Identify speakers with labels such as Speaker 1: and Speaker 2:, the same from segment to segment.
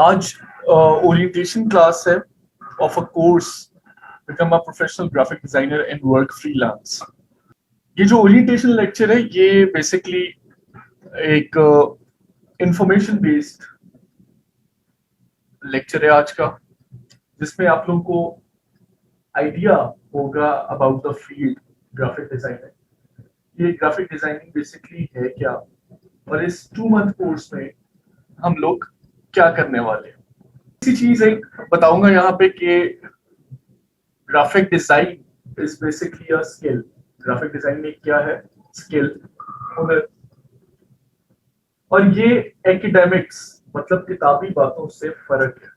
Speaker 1: आज orientation class है of a course become a professional graphic designer and work freelance. ये जो orientation lecture है ये बेसिकली एक इंफॉर्मेशन बेस्ड लेक्चर है आज का, जिसमें आप लोगों को आइडिया होगा about the field graphic designing. ये ग्राफिक डिजाइनिंग बेसिकली है क्या, और इस 2 मंथ कोर्स में हम लोग क्या करने वाले हैं। इसी चीज एक बताऊंगा यहाँ पे कि graphic design is basically a skill. Graphic design में क्या है? स्किल, हुनर। और ये एकेडमिक्स मतलब किताबी बातों से फर्क है।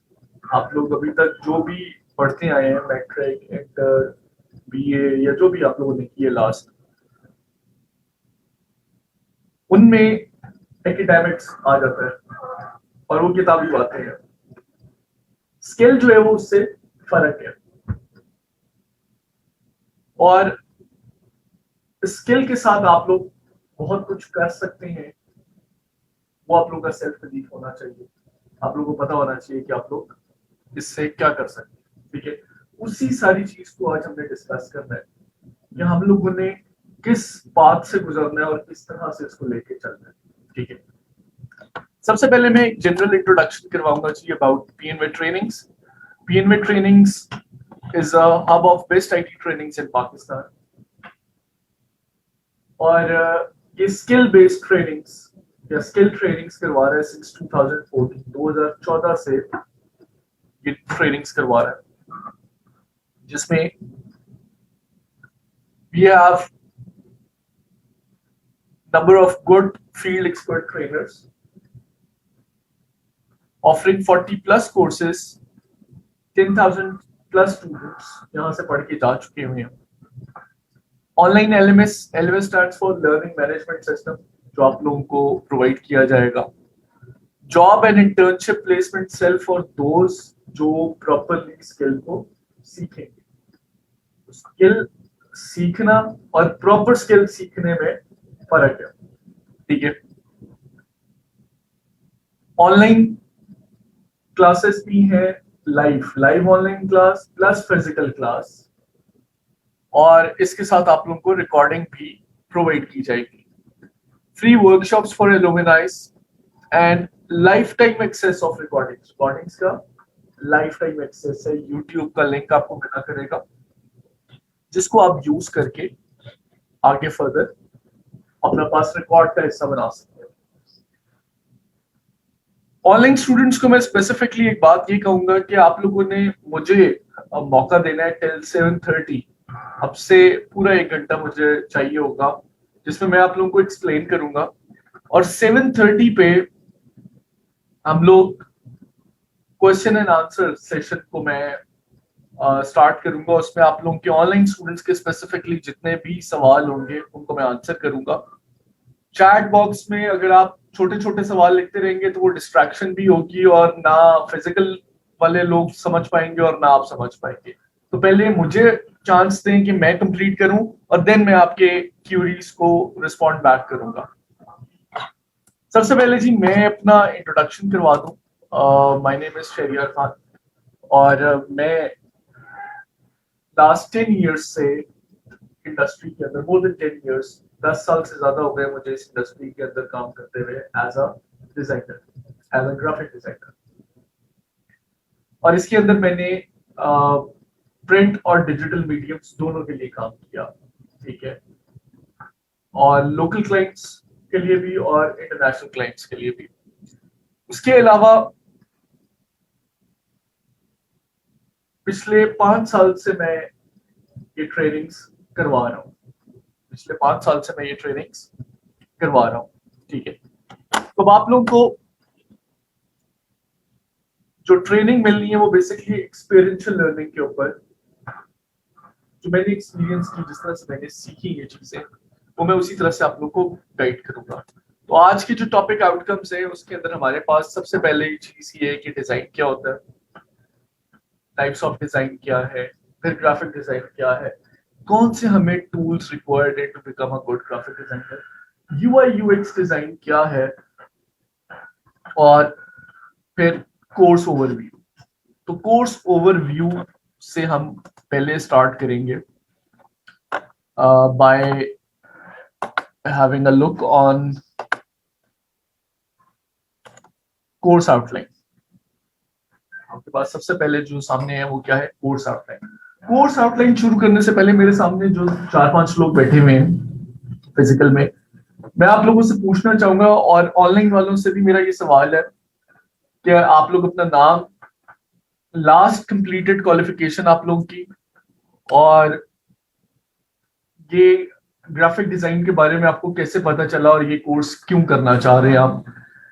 Speaker 1: आप लोग अभी तक जो भी पढ़ते आए हैं, मैट्रिक, इंटर, बीए या जो भी आप लोगों ने किए लास्ट, उनमें एकेडमिक्स आ जाता है और वो किताबी बातें हैं। स्किल जो है वो उससे फर्क है, और स्किल के साथ आप लोग बहुत कुछ कर सकते हैं। वो आप लोगों का सेल्फ बिलीफ होना चाहिए। आप लोगों को पता होना चाहिए कि आप लोग इससे क्या कर सकते हैं। ठीक है, उसी सारी चीज को आज हमने डिस्कस करना है कि हम लोगों ने किस बात से गुजरना है और किस तरह से इसको लेके चलना है। ठीक है, सबसे पहले मैं एक जनरल इंट्रोडक्शन करवाऊंगा जी about PNY trainings. PNY trainings is a hub of best IT trainings in Pakistan, और ये स्किल बेस्ड ट्रेनिंग्स या स्किल ट्रेनिंग्स करवा रहा है सिंस 2014 से ये ट्रेनिंग्स करवा रहा है, जिसमें we have number of good field expert trainers offering 40 plus courses, 10,000 plus students यहाँ से पढ़ के जा चुके हुए हैं। Online LMS stands for learning management system, जो आप लोगों को प्रोवाइड किया जाएगा। Job and internship placement cell for those जो प्रॉपरली स्किल को सीखेंगे। स्किल सीखना और प्रॉपर स्किल सीखने में फर्क है। ठीक है, ऑनलाइन क्लासेस भी हैं, live online class plus physical class, और इसके साथ आप लोगों को रिकॉर्डिंग भी प्रोवाइड की जाएगी। Free workshops for alumnis and life time access of recordings का लाइफ टाइम एक्सेस है। यूट्यूब का लिंक आपको मिला करेगा, जिसको आप यूज करके आगे फर्दर अपना पास रिकॉर्ड का हिस्सा बना सकते हैं। ऑनलाइन स्टूडेंट्स को मैं स्पेसिफिकली एक बात ये कहूंगा कि आप लोगों ने मुझे मौका देना है टिल 7:30। अब से पूरा 1 घंटा मुझे चाहिए होगा, जिसमें मैं आप लोगों को एक्सप्लेन करूंगा, और 7:30 पे हम लोग क्वेश्चन एंड आंसर सेशन को मैं स्टार्ट करूंगा। उसमें आप लोगों के ऑनलाइन स्टूडेंट्स के स्पेसिफिकली जितने भी सवाल होंगे उनको मैं आंसर करूंगा। चैट बॉक्स में अगर आप छोटे छोटे सवाल लिखते रहेंगे तो वो डिस्ट्रैक्शन भी होगी, और ना फिजिकल वाले लोग समझ पाएंगे और ना आप समझ पाएंगे। तो पहले मुझे चांस दें कि मैं कंप्लीट करूं, और देन मैं आपके क्यूरीज को रिस्पॉन्ड बैक करूंगा। सबसे पहले जी मैं अपना इंट्रोडक्शन करवा दूं। My name is Shahriyar Khan, और मैं लास्ट 10 ईयर्स से इंडस्ट्री के अंदर, मोर देन 10 ईयर्स, 10 साल से ज्यादा हो गए मुझे इस इंडस्ट्री के अंदर काम करते हुए as a designer, as a graphic designer. और इसके अंदर मैंने प्रिंट और डिजिटल मीडियम्स दोनों के लिए काम किया। ठीक है, और लोकल क्लाइंट्स के लिए भी और इंटरनेशनल क्लाइंट्स के लिए भी। उसके अलावा पिछले 5 साल से मैं ये ट्रेनिंग्स करवा रहा हूँ। पिछले 5 साल से मैं ये ट्रेनिंग्स करवा रहा हूँ। ठीक है, तो अब आप लोगों को जो ट्रेनिंग मिलनी है वो बेसिकली एक्सपीरियंशियल लर्निंग के ऊपर, जो मैंने एक्सपीरियंस की, जिस तरह से मैंने सीखी ये चीजें, वो मैं उसी तरह से आप लोगों को गाइड करूंगा। तो आज की जो टॉपिक आउटकम्स है उसके अंदर हमारे पास सबसे पहले चीज ये है कि डिजाइन क्या होता है, टाइप्स ऑफ डिजाइन क्या है, फिर ग्राफिक डिजाइन क्या है, कौन से हमें टूल्स रिक्वायर्ड है to become a good graphic designer, UI UX design क्या है, और फिर कोर्स ओवरव्यू। तो कोर्स ओवरव्यू से हम पहले स्टार्ट करेंगे by having a look on course outline. आपके पास सबसे पहले जो सामने है वो क्या है, कोर्स आउटलाइन। कोर्स आउटलाइन शुरू करने से पहले मेरे सामने जो 4-5 लोग बैठे हुए हैं फिजिकल में, मैं आप लोगों से पूछना चाहूंगा और ऑनलाइन वालों से भी मेरा ये सवाल है कि आप लोग अपना नाम, लास्ट कंप्लीटेड क्वालिफिकेशन आप लोगों की, और ये ग्राफिक डिजाइन के बारे में आपको कैसे पता चला और ये कोर्स क्यों करना चाह रहे हैं आप,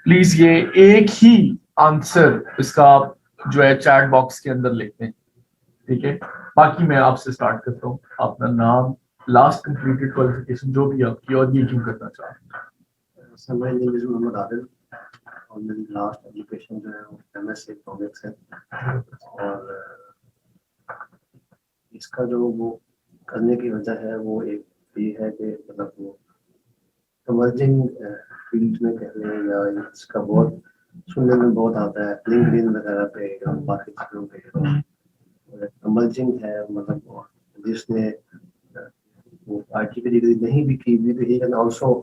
Speaker 1: प्लीज ये एक ही आंसर इसका आप जो है चैट बॉक्स के अंदर लिखते हैं, ठीक है। बाकी मैं आपसे स्टार्ट करता हूँ, अपना नाम, लास्ट कंप्लीटेड क्वालिफिकेशन जो भी आपकी, और ये क्यों करना चाह रहे हैं।
Speaker 2: समय मोहम्मद आदिल, और मेरी लास्ट एजुकेशन जो है वो एमएससी इकोनॉमिक्स है। और इसका जो वो करने की वजह है वो एक ये है कि मतलब वो इमर्जिंग फील्ड में कह लें, या इसका बहुत सुनने में बहुत आता है लिंक्डइन वगैरह पे या बाकी चीजों पे, इमर्जिंग है। मतलब वो जिसने वो आईटी की डिग्री नहीं भी की भी, तो he can also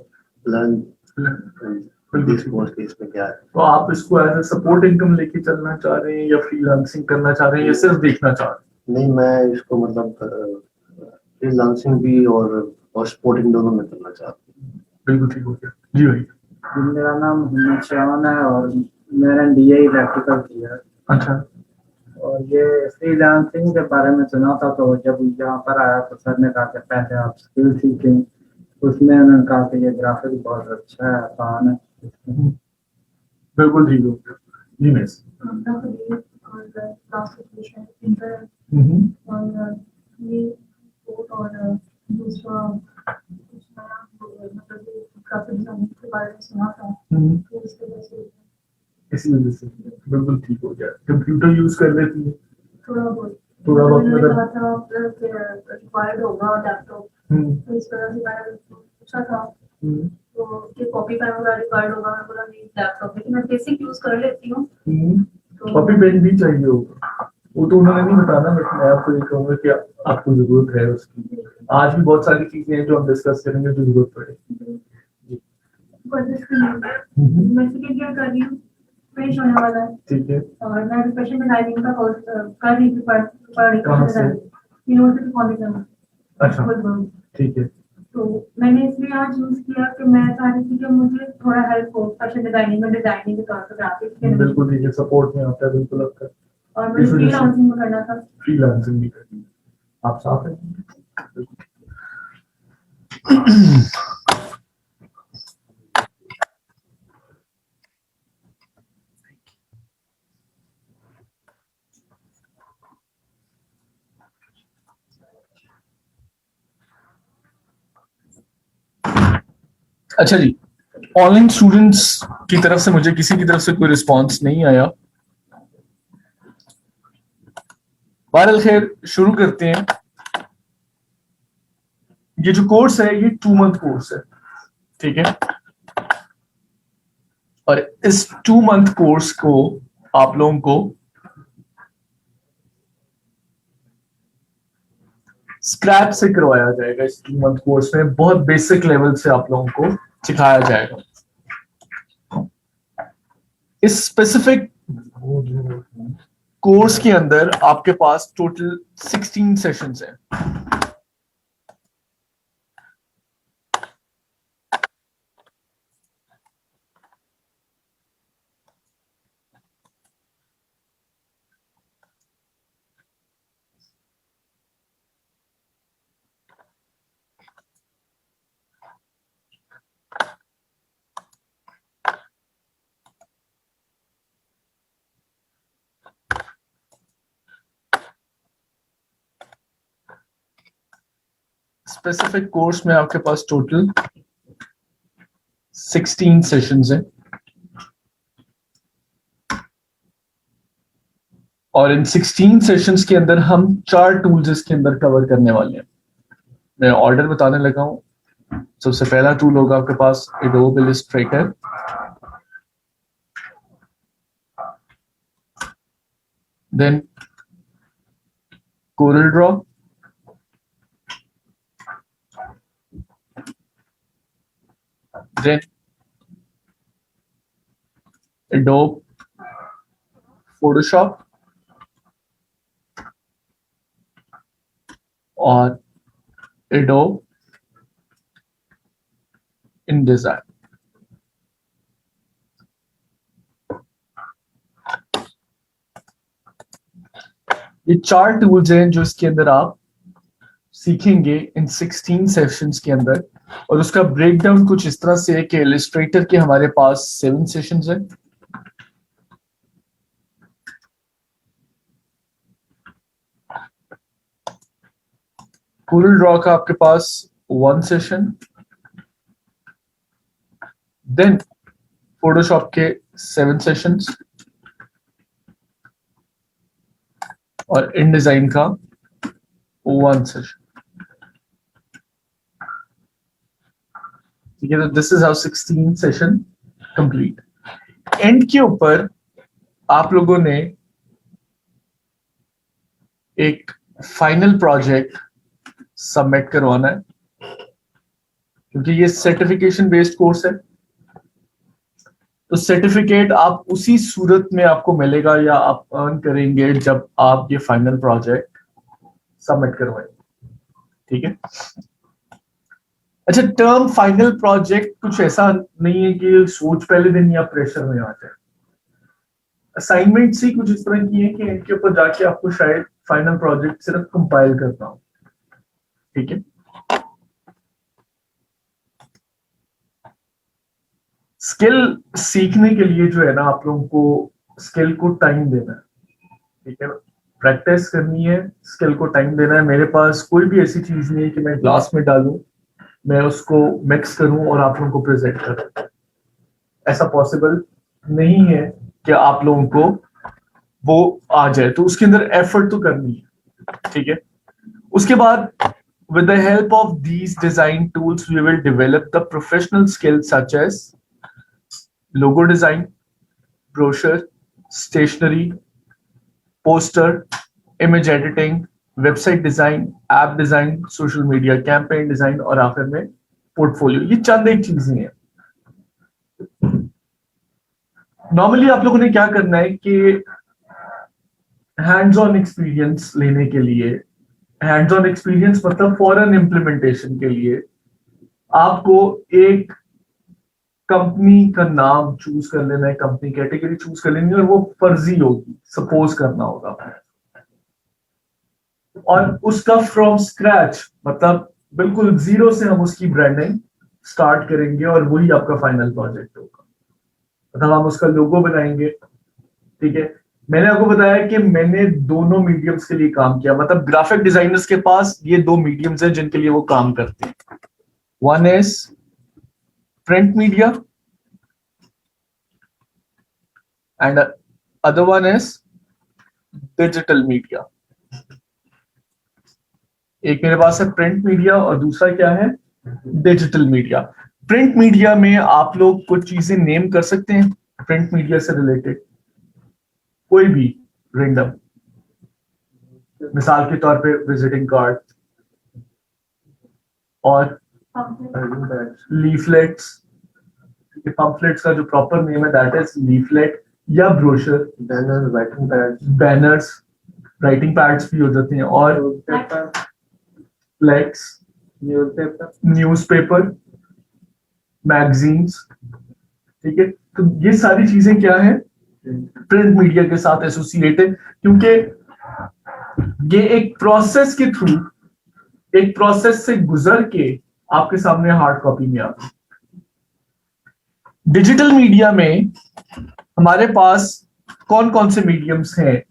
Speaker 2: learn this course के इसमें क्या है।
Speaker 1: तो आप इसको एज ए सपोर्ट इनकम लेके चलना चाह रहे हैं या फ्रीलांसिंग करना चाह रहे हैं या सिर्फ देखना चाह रहे हैं?
Speaker 2: नहीं, मैं इसको मतलब फ्रीलांसिंग भी और सपोर्टिंग दोनों में करना चाहता हूँ।
Speaker 1: बिल्कुल ठीक हो गया जी भाई।
Speaker 3: मेरा नाम मोहम्मद शान है और मैंने डीए इलेक्ट्रिकल किया है।
Speaker 1: अच्छा।
Speaker 3: और ये फ्रीलांसिंग के बारे में सुना था, तो जब यहाँ पर आया तो सर ने कहा कि पहले आप स्किल सीखें। उसमें उन्होंने कहा कि ये ग्राफिक बहुत अच्छा है, आसान है।
Speaker 1: बिल्कुल ठीक हो गया जी मिस। इसी वजह से बिल्कुल ठीक हो गया। कंप्यूटर यूज कर लेती है
Speaker 4: थोड़ा बहुत
Speaker 1: मतलब
Speaker 4: रिक्वायर्ड होगा लैपटॉप, तो इस तरह से मैंने पूछा था तो कि कॉपी पेन वगैरह रिक्वायर्ड होगा। मैं बोला नहीं लैपटॉप, लेकिन मैं बेसिक यूज कर लेती हूँ।
Speaker 1: कॉपी पेन भी चाहिए होगा, वो तो उन्होंने नहीं बताना, बट मैं आपको ये कहूंगा कि आपको जरूरत है उसकी। आज भी बहुत सारी चीजें हैं जो हम डिस्कस करेंगे जो जरूरत पड़ेगी।
Speaker 4: मैं सेकेंड ईयर कर रही हूँ, फिनिश होने वाला है।
Speaker 1: ठीक है।
Speaker 4: और मैं फैशन डिजाइनिंग का कोर्स कर रही थी, पढ़
Speaker 1: कहाँ से?
Speaker 4: यूनिवर्सिटी कॉलेज में।
Speaker 1: अच्छा ठीक है।
Speaker 4: तो मैंने इसलिए आज चूज किया कि मैं चाह रही थी कि मुझे थोड़ा हेल्प हो फैशन डिजाइनिंग में, डिजाइनिंग के तौर पर ग्राफिक्स के।
Speaker 1: बिल्कुल ठीक है, सपोर्ट में आता है बिल्कुल आपका।
Speaker 4: और मुझे फ्रीलांसिंग में करना था।
Speaker 1: फ्रीलांसिंग भी करनी है, आप साथ हैं? अच्छा जी, ऑनलाइन स्टूडेंट्स की तरफ से मुझे किसी की तरफ से कोई रिस्पांस नहीं आया। बहरहाल खैर शुरू करते हैं। ये जो कोर्स है ये 2 मंथ कोर्स है, ठीक है। और इस 2 मंथ कोर्स को आप लोगों को स्क्रैच से करवाया जाएगा। इस 2 मंथ कोर्स में बहुत बेसिक लेवल से आप लोगों को सिखाया जाएगा। इस स्पेसिफिक कोर्स के अंदर आपके पास टोटल 16 सेशंस हैं। स्पेसिफिक कोर्स में आपके पास टोटल 16 सेशंस हैं और इन 16 सेशंस के अंदर हम 4 टूल्स इसके अंदर कवर करने वाले हैं। मैं ऑर्डर बताने लगा हूं। सबसे पहला टूल होगा आपके पास Adobe Illustrator. then Corel Draw, then Adobe Photoshop और Adobe InDesign. ये 4 टूल्स हैं जो इसके अंदर आप सीखेंगे इन 16 सेशंस के अंदर, और उसका ब्रेकडाउन कुछ इस तरह से है कि इलस्ट्रेटर के हमारे पास 7 सेशंस हैं, Corel Draw का आपके पास 1 सेशन, देन Photoshop के 7 सेशंस और InDesign का 1 सेशन. ठीक है, तो this is how 16 session complete. And के ऊपर आप लोगों ने एक फाइनल प्रोजेक्ट सबमिट करवाना है, क्योंकि ये सर्टिफिकेशन बेस्ड कोर्स है. तो सर्टिफिकेट आप उसी सूरत में आपको मिलेगा या आप अर्न करेंगे जब आप ये फाइनल प्रोजेक्ट सबमिट करवाएंगे. ठीक है. अच्छा, टर्म फाइनल प्रोजेक्ट कुछ ऐसा नहीं है कि सोच पहले दिन या प्रेशर में आ जाए. असाइनमेंट्स ही कुछ इस तरह की है कि इनके ऊपर जाके आपको शायद फाइनल प्रोजेक्ट सिर्फ कंपाइल करना हो. ठीक है. स्किल सीखने के लिए जो है ना, आप लोगों को स्किल को टाइम देना है. ठीक है. प्रैक्टिस करनी है, स्किल को टाइम देना है. मेरे पास कोई भी ऐसी चीज नहीं है कि मैं ग्लास में डालूं, मैं उसको मिक्स करूं और आप लोगों को प्रेजेंट करूं. ऐसा पॉसिबल नहीं है कि आप लोगों को वो आ जाए. तो उसके अंदर एफर्ट तो करनी है. ठीक है. उसके बाद with the help of these design tools we will develop the professional skills such as logo design, brochure, stationery, poster, image editing, website design, app design, social media campaign design और आखिर में portfolio. ये चंद एक चीजें हैं. Normally आप लोगों ने क्या करना है कि हैंड्स ऑन एक्सपीरियंस लेने के लिए, हैंड्स ऑन एक्सपीरियंस मतलब फॉरन इम्प्लीमेंटेशन के लिए आपको एक कंपनी का नाम चूज कर लेना है, कंपनी कैटेगरी चूज कर लेनी है, और वो फर्जी होगी, सपोज करना होगा, और उसका फ्रॉम स्क्रैच मतलब बिल्कुल जीरो से हम उसकी ब्रांडिंग स्टार्ट करेंगे और वही आपका फाइनल प्रोजेक्ट होगा. मतलब हम उसका लोगो बनाएंगे. ठीक है. मैंने आपको बताया कि मैंने दोनों मीडियम्स के लिए काम किया, मतलब ग्राफिक डिजाइनर्स के पास ये 2 मीडियम्स हैं जिनके लिए वो काम करते हैं. One is print media and other one is digital media. एक मेरे पास है प्रिंट मीडिया और दूसरा क्या है, डिजिटल मीडिया. प्रिंट मीडिया में आप लोग कुछ चीजें नेम कर सकते हैं प्रिंट मीडिया से रिलेटेड, कोई भी रेंडम. मिसाल के तौर पे विजिटिंग कार्ड और लीफलेट्स. पम्फलेट्स का जो प्रॉपर नेम है that is leaflet or brochure.
Speaker 2: Banner, writing pad,
Speaker 1: banners, writing pads भी हो जाते हैं, और
Speaker 3: paper,
Speaker 1: flex,
Speaker 3: newspaper,
Speaker 1: newspaper, magazines. ठीक है. तो ये सारी चीजें क्या है, प्रिंट मीडिया के साथ एसोसिएटेड, क्योंकि ये एक प्रोसेस के थ्रू, एक प्रोसेस से गुजर के आपके सामने हार्ड कॉपी में आती है. डिजिटल मीडिया में हमारे पास कौन कौन से मीडियम्स हैं.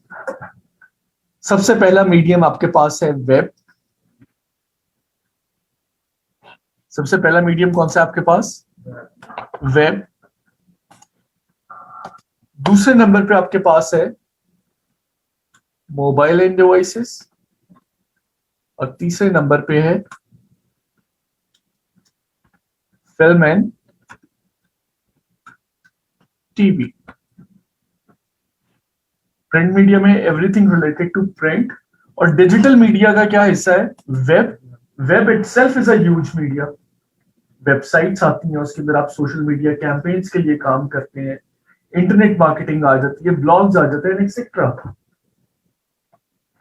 Speaker 1: सबसे पहला मीडियम आपके पास है वेब. सबसे पहला मीडियम कौन सा है आपके पास, वेब. दूसरे नंबर पे आपके पास है मोबाइल एंड डिवाइसेस, और तीसरे नंबर पे है film and TV. Print media में एवरीथिंग रिलेटेड टू प्रिंट, और डिजिटल मीडिया का क्या हिस्सा है? Web. Web itself is a huge media. Websites आती हैं, उसके अंदर आप सोशल मीडिया कैंपेन्स के लिए काम करते हैं, इंटरनेट मार्केटिंग आ जाती है, ब्लॉग्स आ जाते हैं, एक्सेट्रा।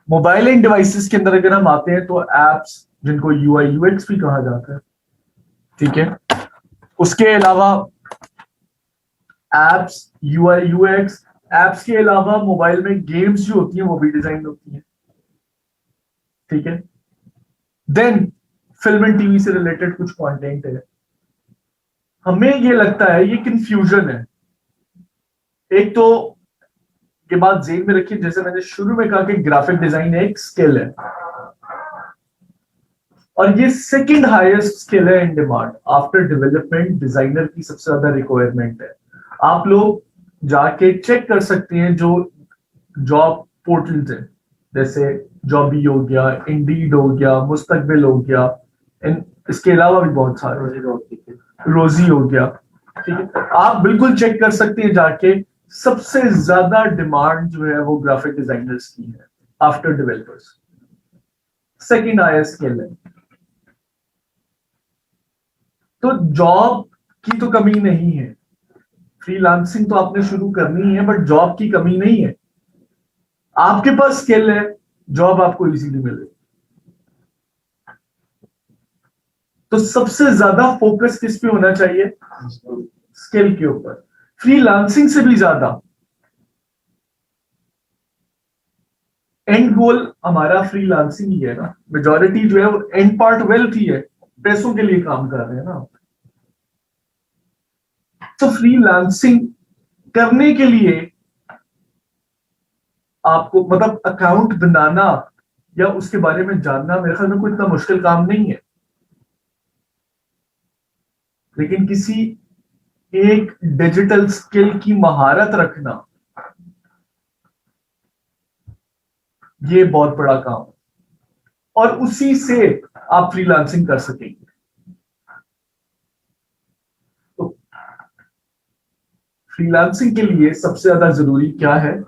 Speaker 1: मोबाइल एंड डिवाइसेस के अंदर अगर हम आते हैं तो एप्स, जिनको यूआई यूएक्स भी कहा जाता है, ठीक है। उसके अलावा एप्स, यूआई यूएक्स, एप्स के अलावा मोबाइल में गेम्स जो होती हैं वो भी डिजाइन होती हैं, ठीक है। देन फिल्म एंड टीवी से रिलेटेड कुछ कंटेंट है। हमें ये लगता है ये कंफ्यूजन है। एक तो ये बात जेन में रखिए, जैसे मैंने शुरू में कहा कि ग्राफिक डिजाइन एक स्किल है, और ये सेकंड हाईएस्ट स्किल है in demand after development. Designer की सबसे ज्यादा रिक्वायरमेंट है। आप लोग जाके चेक कर सकते हैं जो जॉब पोर्टल्स हैं, जैसे जॉबी हो गया, इंडीड हो गया, मुस्तकबिल हो गया, इसके अलावा भी बहुत सारे, रोजी हो गया, ठीक है। आप बिल्कुल चेक कर सकते हैं जाके, सबसे ज्यादा डिमांड जो है वो ग्राफिक डिजाइनर्स की है after developers. Second highest skill है। तो जॉब की तो कमी नहीं है, फ्रीलांसिंग तो आपने शुरू करनी है, बट जॉब की कमी नहीं है। आपके पास स्किल है, जॉब आपको इजीली मिलेगी। तो सबसे ज्यादा फोकस किस पे होना चाहिए? स्किल के ऊपर। फ्रीलांसिंग से भी ज्यादा एंड गोल हमारा फ्रीलांसिंग ही है ना। मेजॉरिटी जो है वो एंड पार्ट वेल्थ ही है, पैसों के लिए काम कर रहे हैं ना। तो फ्रीलांसिंग करने के लिए आपको मतलब अकाउंट बनाना या उसके बारे में जानना मेरे ख्याल में कोई इतना मुश्किल काम नहीं है, लेकिन किसी एक डिजिटल स्किल की महारत रखना ये बहुत बड़ा काम है, और उसी से आप फ्रीलांसिंग कर सकेंगे। तो फ्रीलांसिंग के लिए सबसे ज्यादा जरूरी क्या है?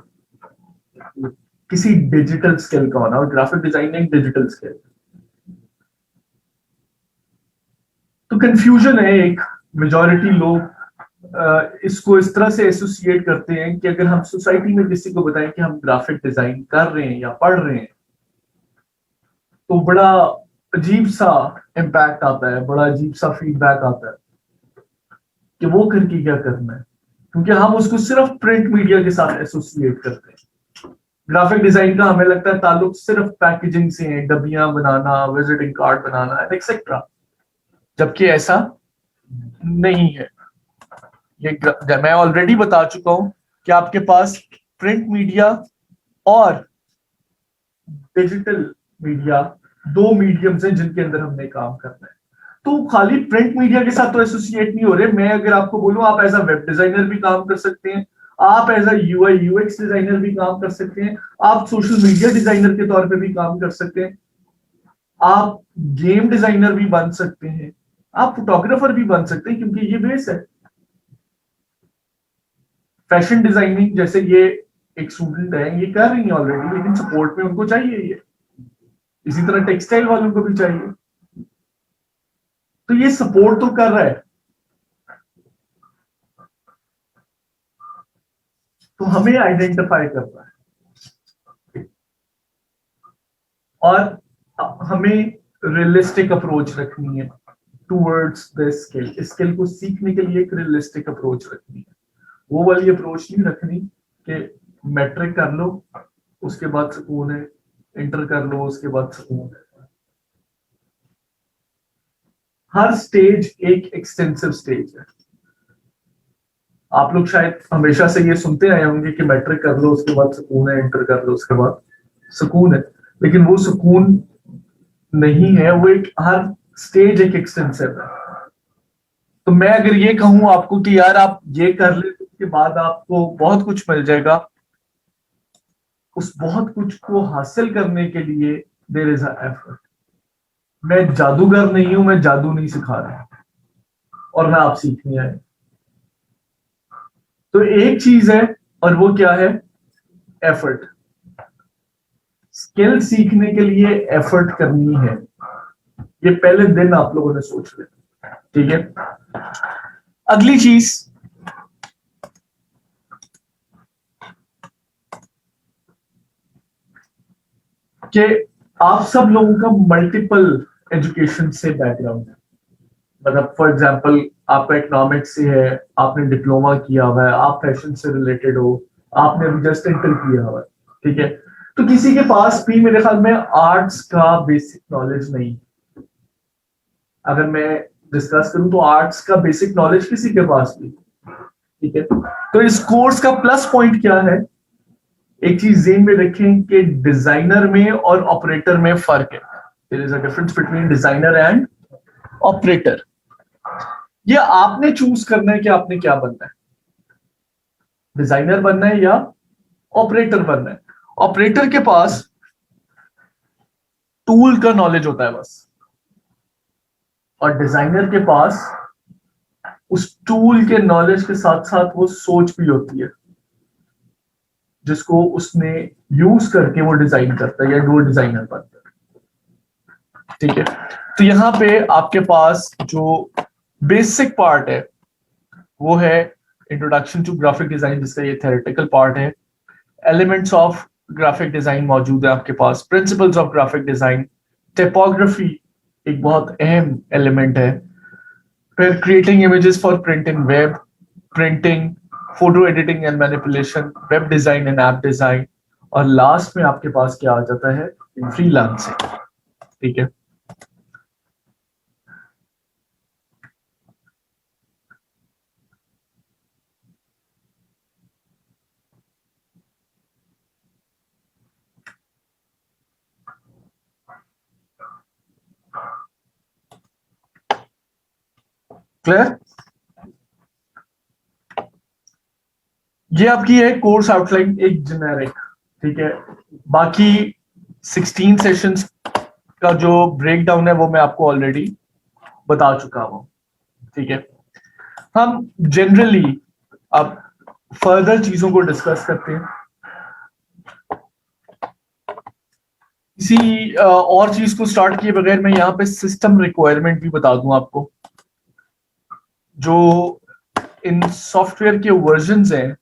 Speaker 1: किसी डिजिटल स्किल का होना, और ग्राफिक डिजाइनिंग डिजिटल स्किल। तो कंफ्यूजन है एक, मेजॉरिटी लोग इसको इस तरह से एसोसिएट करते हैं कि अगर हम सोसाइटी में किसी को बताएं कि हम ग्राफिक डिजाइन कर रहे हैं या पढ़ रहे हैं, तो बड़ा अजीब सा इम्पैक्ट आता है, बड़ा अजीब सा फीडबैक आता है कि वो करके क्या करना है, क्योंकि हम उसको सिर्फ प्रिंट मीडिया के साथ एसोसिएट करते हैं। ग्राफिक डिजाइन का हमें लगता है ताल्लुक सिर्फ पैकेजिंग से है, डब्बियां बनाना, विजिटिंग कार्ड बनाना, एक्सेट्रा, जबकि ऐसा नहीं है। ये मैं ऑलरेडी बता चुका हूं कि आपके पास प्रिंट मीडिया और डिजिटल मीडिया दो मीडियम्स हैं जिनके अंदर हमने काम करना है। तो खाली प्रिंट मीडिया के साथ तो एसोसिएट नहीं हो रहे। मैं अगर आपको बोलूं आप एज अ वेब डिजाइनर भी काम कर सकते हैं, आप as a UI UX designer भी काम कर सकते हैं, आप सोशल मीडिया डिजाइनर के तौर पे भी काम कर सकते हैं, आप गेम डिजाइनर भी बन सकते हैं, आप फोटोग्राफर भी बन सकते हैं, क्योंकि ये बेस है। फैशन डिजाइनिंग जैसे ये एक स्टूडेंट है, ये कर रही है ऑलरेडी, लेकिन सपोर्ट में उनको चाहिए ये। इसी तरह टेक्सटाइल वालों को भी चाहिए, तो ये सपोर्ट तो कर रहा है। तो हमें आइडेंटिफाई करना है और हमें रियलिस्टिक अप्रोच रखनी है टूवर्ड्स द स्किल। स्किल को सीखने के लिए एक रियलिस्टिक अप्रोच रखनी है। वो वाली अप्रोच नहीं रखनी कि मैट्रिक कर लो उसके बाद सुकून है, इंटर कर लो उसके बाद सुकून है। हर स्टेज एक एक्सटेंसिव स्टेज है। आप लोग शायद हमेशा से ये सुनते आए होंगे कि मैट्रिक कर लो उसके बाद सुकून है, इंटर कर लो उसके बाद सुकून है, लेकिन वो सुकून नहीं है। वो एक हर स्टेज एक एक्सटेंसिव है। तो मैं अगर ये कहूं आपको कि यार आप ये कर ले तो उसके बाद आपको बहुत कुछ मिल जाएगा, उस बहुत कुछ को हासिल करने के लिए देयर इज अ एफर्ट। मैं जादूगर नहीं हूं, मैं जादू नहीं सिखा रहा, और मैं आप सीखने आए। तो एक चीज है, और वो क्या है? एफर्ट, स्किल सीखने के लिए एफर्ट करनी है, ये पहले दिन आप लोगों ने सोच लिया, ठीक है। अगली चीज, कि आप सब लोगों का मल्टीपल एजुकेशन से बैकग्राउंड है। मतलब फॉर एग्जांपल आपका इकोनॉमिक्स से है, आपने डिप्लोमा किया हुआ है, आप फैशन से रिलेटेड हो, आपने अभी जस्ट इंटर किया हुआ है, ठीक है। तो किसी के पास भी मेरे ख्याल में आर्ट्स का बेसिक नॉलेज नहीं, अगर मैं डिस्कस करूं तो आर्ट्स का बेसिक नॉलेज किसी के पास भी, ठीक है। तो इस कोर्स का प्लस पॉइंट क्या है, एक चीज ज़हन में रखें कि डिजाइनर में और ऑपरेटर में फर्क है। There is a difference between designer and operator. ये आपने चूज करना है कि आपने क्या बनना है, डिजाइनर बनना है या ऑपरेटर बनना है। ऑपरेटर के पास टूल का नॉलेज होता है बस, और डिजाइनर के पास उस टूल के नॉलेज के साथ साथ वो सोच भी होती है जिसको उसने यूज करके वो डिजाइन करता है या वो डिजाइनर बनता है, ठीक है। तो यहां पे आपके पास जो बेसिक पार्ट है वो है इंट्रोडक्शन टू ग्राफिक डिजाइन, जिसका ये थ्योरेटिकल पार्ट है। एलिमेंट्स ऑफ ग्राफिक डिजाइन मौजूद है आपके पास, principles of graphic design, typography एक बहुत अहम एलिमेंट है, फिर creating images for print in web, printing, photo editing and manipulation, web design and app design, और लास्ट में आपके पास क्या आ जाता है, फ्रीलांसिंग, ठीक है। क्लियर? ये आपकी है कोर्स आउटलाइन, एक जेनेरिक, ठीक है। बाकी 16 सेशंस का जो ब्रेकडाउन है वो मैं आपको ऑलरेडी बता चुका हूं, ठीक है। हम जनरली अब फर्दर चीजों को डिस्कस करते हैं। किसी और चीज को स्टार्ट किए बगैर मैं यहाँ पे सिस्टम रिक्वायरमेंट भी बता दूं आपको। जो इन सॉफ्टवेयर के वर्जन्स हैं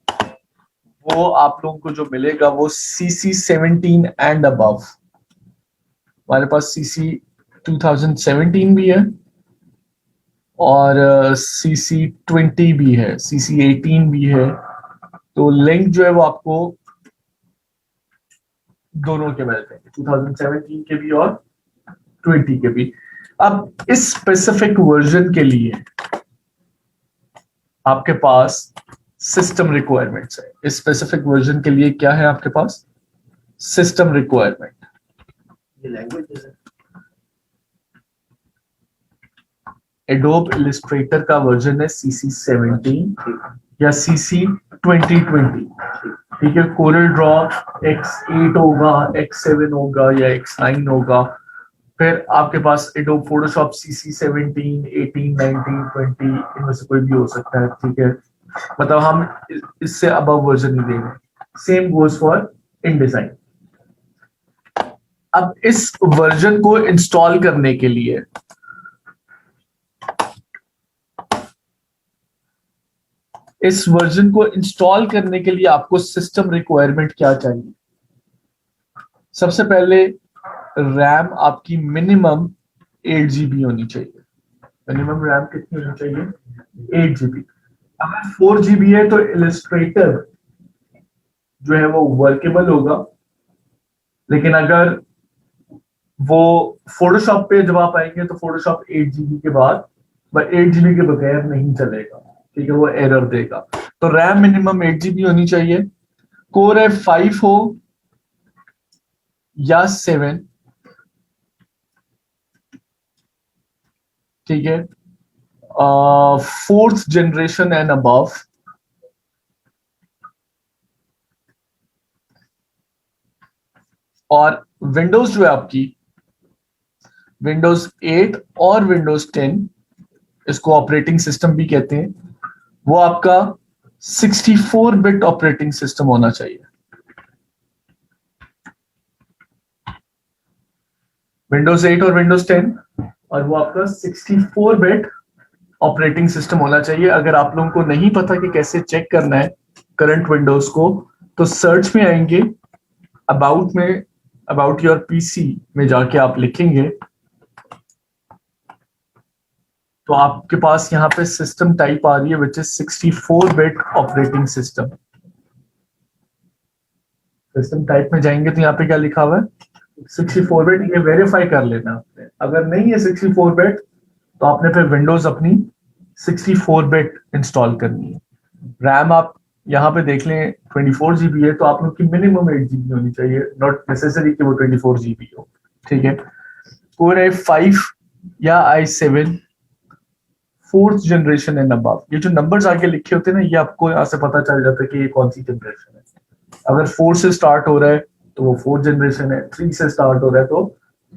Speaker 1: वो आप लोगों को जो मिलेगा वो CC 17 एंड अबव। हमारे पास CC 2017 भी है और CC 20 भी है, CC 18 भी है। तो लिंक जो है वो आपको दोनों के मिलते हैं, 2017 के भी और 20 के भी। अब इस स्पेसिफिक वर्जन के लिए आपके पास सिस्टम रिक्वायरमेंट्स है। इस स्पेसिफिक वर्जन के लिए क्या है आपके पास, सिस्टम रिक्वायरमेंट।
Speaker 2: ये लैंग्वेज है,
Speaker 1: एडोब इलस्ट्रेटर का वर्जन है CC 17 या CC 2020, ठीक है। कोरल ड्रॉ X8 होगा, X7 होगा या X9 होगा। फिर आपके पास एडोब फोटोशॉप CC 17, 18, 19, 20, इनमें से कोई भी हो सकता है, ठीक है। मतलब हम इससे अबव वर्जन नहीं देंगे। Same goes for InDesign. अब इस वर्जन को इंस्टॉल करने के लिए आपको सिस्टम रिक्वायरमेंट क्या चाहिए। सबसे पहले रैम आपकी मिनिमम 8 GB होनी चाहिए। मिनिमम रैम कितनी होनी चाहिए, 8 GB। अगर 4 GB है तो इलस्ट्रेटर जो है वो वर्केबल होगा, लेकिन अगर वो फोटोशॉप पे जब आप आएंगे तो फोटोशॉप 8 GB के बाद 8 GB के बगैर नहीं चलेगा, ठीक है, वो एरर देगा। तो रैम मिनिमम 8 GB होनी चाहिए। कोर i5 हो या 7, ठीक है, 4th जनरेशन एंड अबव। और विंडोज जो है आपकी, विंडोज 8 और विंडोज 10, इसको ऑपरेटिंग सिस्टम भी कहते हैं, वो आपका 64 बिट ऑपरेटिंग सिस्टम होना चाहिए। विंडोज 8 और विंडोज 10, और वो आपका 64 बिट ऑपरेटिंग सिस्टम होना चाहिए। अगर आप लोगों को नहीं पता कि कैसे चेक करना है करंट विंडोज को, तो सर्च में आएंगे, अबाउट में, अबाउट योर पीसी में जाके आप लिखेंगे, तो आपके पास यहाँ पे सिस्टम टाइप आ रही है which is 64 bit operating system. System type में जाएंगे तो यहाँ पे क्या लिखा हुआ है, 64 बिट। ये वेरीफाई कर लेना आपने, अगर नहीं है 64 बिट तो आपने फिर विंडोज अपनी 64 बिट इंस्टॉल करनी है। रैम आप यहाँ पे देख लें 24 GB है, तो आप लोग की मिनिमम 8 GB होनी चाहिए, नॉट नेसेसरी कि वो 24 GB हो, ठीक है। कोर i5 या i7 4th generation and above, ये जो नंबर्स आगे लिखे होते हैं ना, ये आपको यहाँ से पता चल जाता है कि ये कौन सी जनरेशन है। अगर 4 से स्टार्ट हो रहा है तो वो 4th जनरेशन है, 3 से स्टार्ट हो रहा है तो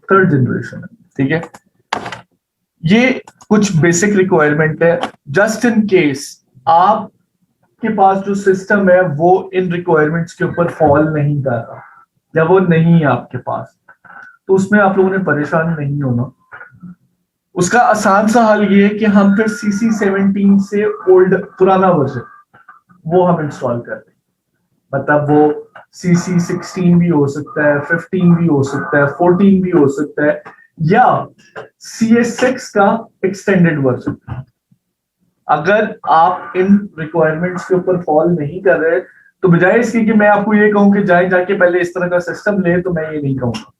Speaker 1: 3rd जनरेशन है, ठीक है। ये कुछ बेसिक रिक्वायरमेंट है, जस्ट इन केस आपके पास जो सिस्टम है वो इन रिक्वायरमेंट्स के ऊपर फॉल नहीं कर रहा या वो नहीं है आपके पास, तो उसमें आप लोगों ने परेशान नहीं होना। उसका आसान सा हल ये है कि हम फिर CC17 से ओल्ड पुराना वर्जन वो हम इंस्टॉल कर दें। मतलब वो CC16 भी हो सकता है, 15 भी हो सकता है, 14 भी हो सकता है, या CS6 का एक्सटेंडेड वर्जन। अगर आप इन रिक्वायरमेंट्स के ऊपर फॉल नहीं कर रहे, तो बजाय इसके कि मैं आपको ये कहूं कि जाए जाके पहले इस तरह का सिस्टम ले, तो मैं ये नहीं कहूंगा।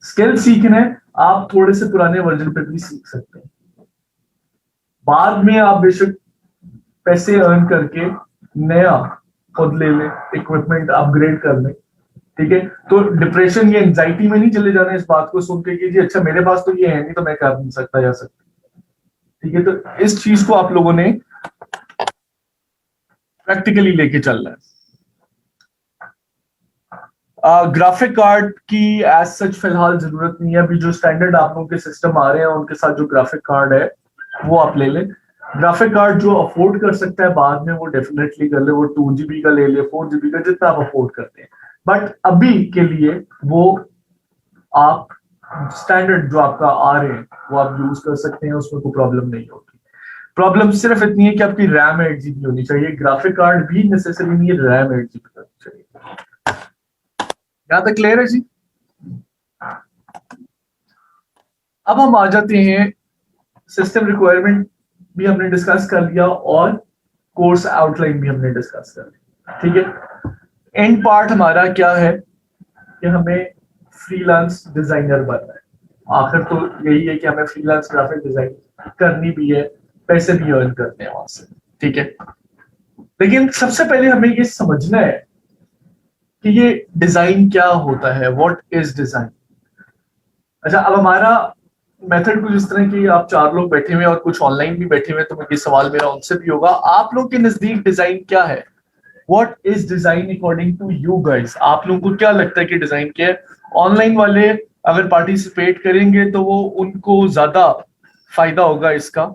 Speaker 1: स्किल सीखना है, आप थोड़े से पुराने वर्जन पे भी सीख सकते हैं। बाद में आप बेशक पैसे अर्न करके नया खुद ले लें, इक्विपमेंट अपग्रेड कर लें, ठीक है। तो डिप्रेशन या एंजाइटी में नहीं चले जाना इस बात को सुन के कि जी अच्छा मेरे पास तो ये है नहीं तो मैं कर नहीं सकता या सकती, ठीक है। तो इस चीज को आप लोगों ने प्रैक्टिकली लेके चलना है। ग्राफिक कार्ड की एज सच फिलहाल जरूरत नहीं है। अभी जो स्टैंडर्ड आप लोगों के सिस्टम आ रहे हैं उनके साथ जो ग्राफिक कार्ड है वो आप ले लें। ग्राफिक कार्ड जो अफोर्ड कर सकता है बाद में वो डेफिनेटली कर ले, वो 2 GB का ले ले, 4 GB का, जितना आप अफोर्ड करते हैं। बट अभी के लिए वो आप स्टैंडर्ड जो आपका आ रहे हैं वो आप यूज कर सकते हैं, उसमें कोई प्रॉब्लम नहीं होगी। प्रॉब्लम सिर्फ इतनी है कि आपकी रैम 8 GB होनी चाहिए। ग्राफिक कार्ड भी नेसेसरी नहीं है, रैम 8 GB होनी चाहिए। यहां तक क्लियर है जी? अब हम आ जाते हैं, सिस्टम रिक्वायरमेंट भी हमने डिस्कस कर लिया और कोर्स आउटलाइन भी हमने डिस्कस कर लिया, ठीक है। एंड पार्ट हमारा क्या है कि हमें फ्रीलांस डिजाइनर बनना है। आखिर तो यही है कि हमें फ्रीलांस ग्राफिक डिजाइन करनी भी है, पैसे भी अर्न करने हैं वहां से, ठीक है। लेकिन सबसे पहले हमें ये समझना है कि ये डिजाइन क्या होता है, व्हाट इज डिजाइन। अच्छा, अब हमारा मेथड कुछ इस तरह की, आप 4 लोग बैठे हुए और कुछ ऑनलाइन भी बैठे हुए, तो ये सवाल मेरा उनसे भी होगा, आप लोग के नजदीक डिजाइन क्या है? What is design according to you guys? आप लोगों को क्या लगता है कि डिजाइन क्या है? ऑनलाइन वाले अगर पार्टिसिपेट करेंगे तो वो उनको ज्यादा फायदा होगा इसका।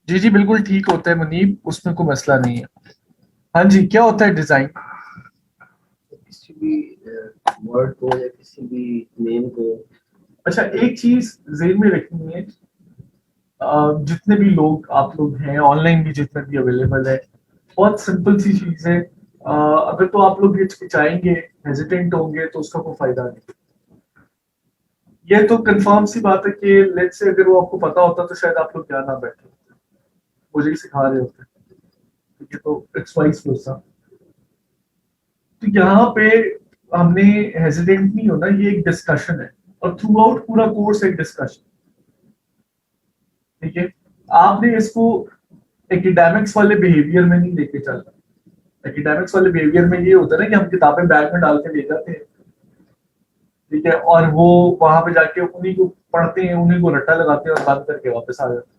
Speaker 1: जी जी बिल्कुल ठीक होता है मुनीब, उसमें कोई मसला नहीं है। हाँ जी, क्या होता है डिजाइन?
Speaker 2: किसी भी वर्ड को या किसी भी नेम को।
Speaker 1: अच्छा, एक चीज जेन में रखनी है, जितने भी लोग आप लोग हैं ऑनलाइन भी जितने भी अवेलेबल है, बहुत सिंपल सी चीज है। अगर तो आप लोग हिचकिचाएंगे, हेजिटेंट होंगे, तो उसका कोई फायदा नहीं। ये तो कंफर्म सी बात है कि लेट्स से अगर वो आपको पता होता तो शायद आप लोग क्या ना बैठे, मुझे ही सिखा रहे होते, ठीक है। तो इट्स वाइस वर्सा। तो यहाँ पे हमने हेजिटेंट नहीं होना, ये एक डिस्कशन है और थ्रू आउट पूरा कोर्स एक डिस्कशन, ठीक है। आपने इसको एकेडमिक्स वाले बिहेवियर में नहीं लेके चलना। एकेडमिक्स वाले बिहेवियर में ये होता है ना कि हम किताबें बैग में डाल के ले जाते हैं, ठीक है, और वो वहां पे जाके उन्हीं को पढ़ते हैं, उन्हीं को रट्टा लगाते हैं और बंद करके वापस आ जाते हैं।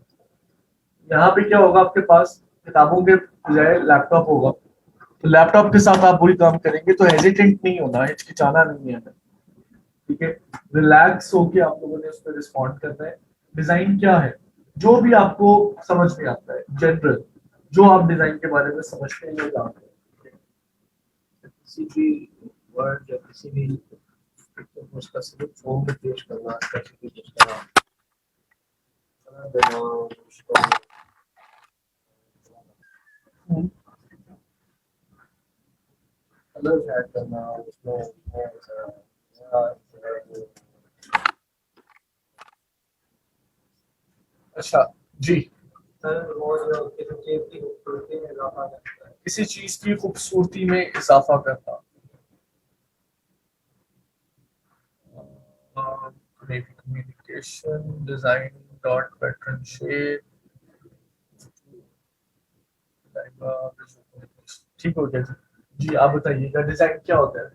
Speaker 1: यहाँ पे क्या होगा, आपके पास किताबों के बजाय लैपटॉप होगा, तो लैपटॉप के साथ आप वही काम करेंगे, तो हेजिटेंट नहीं होना, हिचकिचाना नहीं है, ठीक है। रिलैक्स होके आप लोगों ने उस पर रिस्पॉन्ड करना है। डिजाइन क्या है, जो भी आपको समझ में आता है, जनरल जो आप डिजाइन के बारे में समझते हैं, जानते हैं।
Speaker 2: किसी भी वर्ड या किसी भी तो उसका सिर्फ फॉर्म में पेश करना, स्पेसिफिक उसका कलर देना, उसको कलर ऐड करना, उसमें
Speaker 1: अच्छा जी,
Speaker 3: सर वो जो किसी चीज की खूबसूरती में इजाफा करता है।
Speaker 1: किसी चीज की खूबसूरती में इजाफा करना, communication design dot pattern shape, ठीक हो गया जी। जी आप बताइएगा डिजाइन क्या होता है।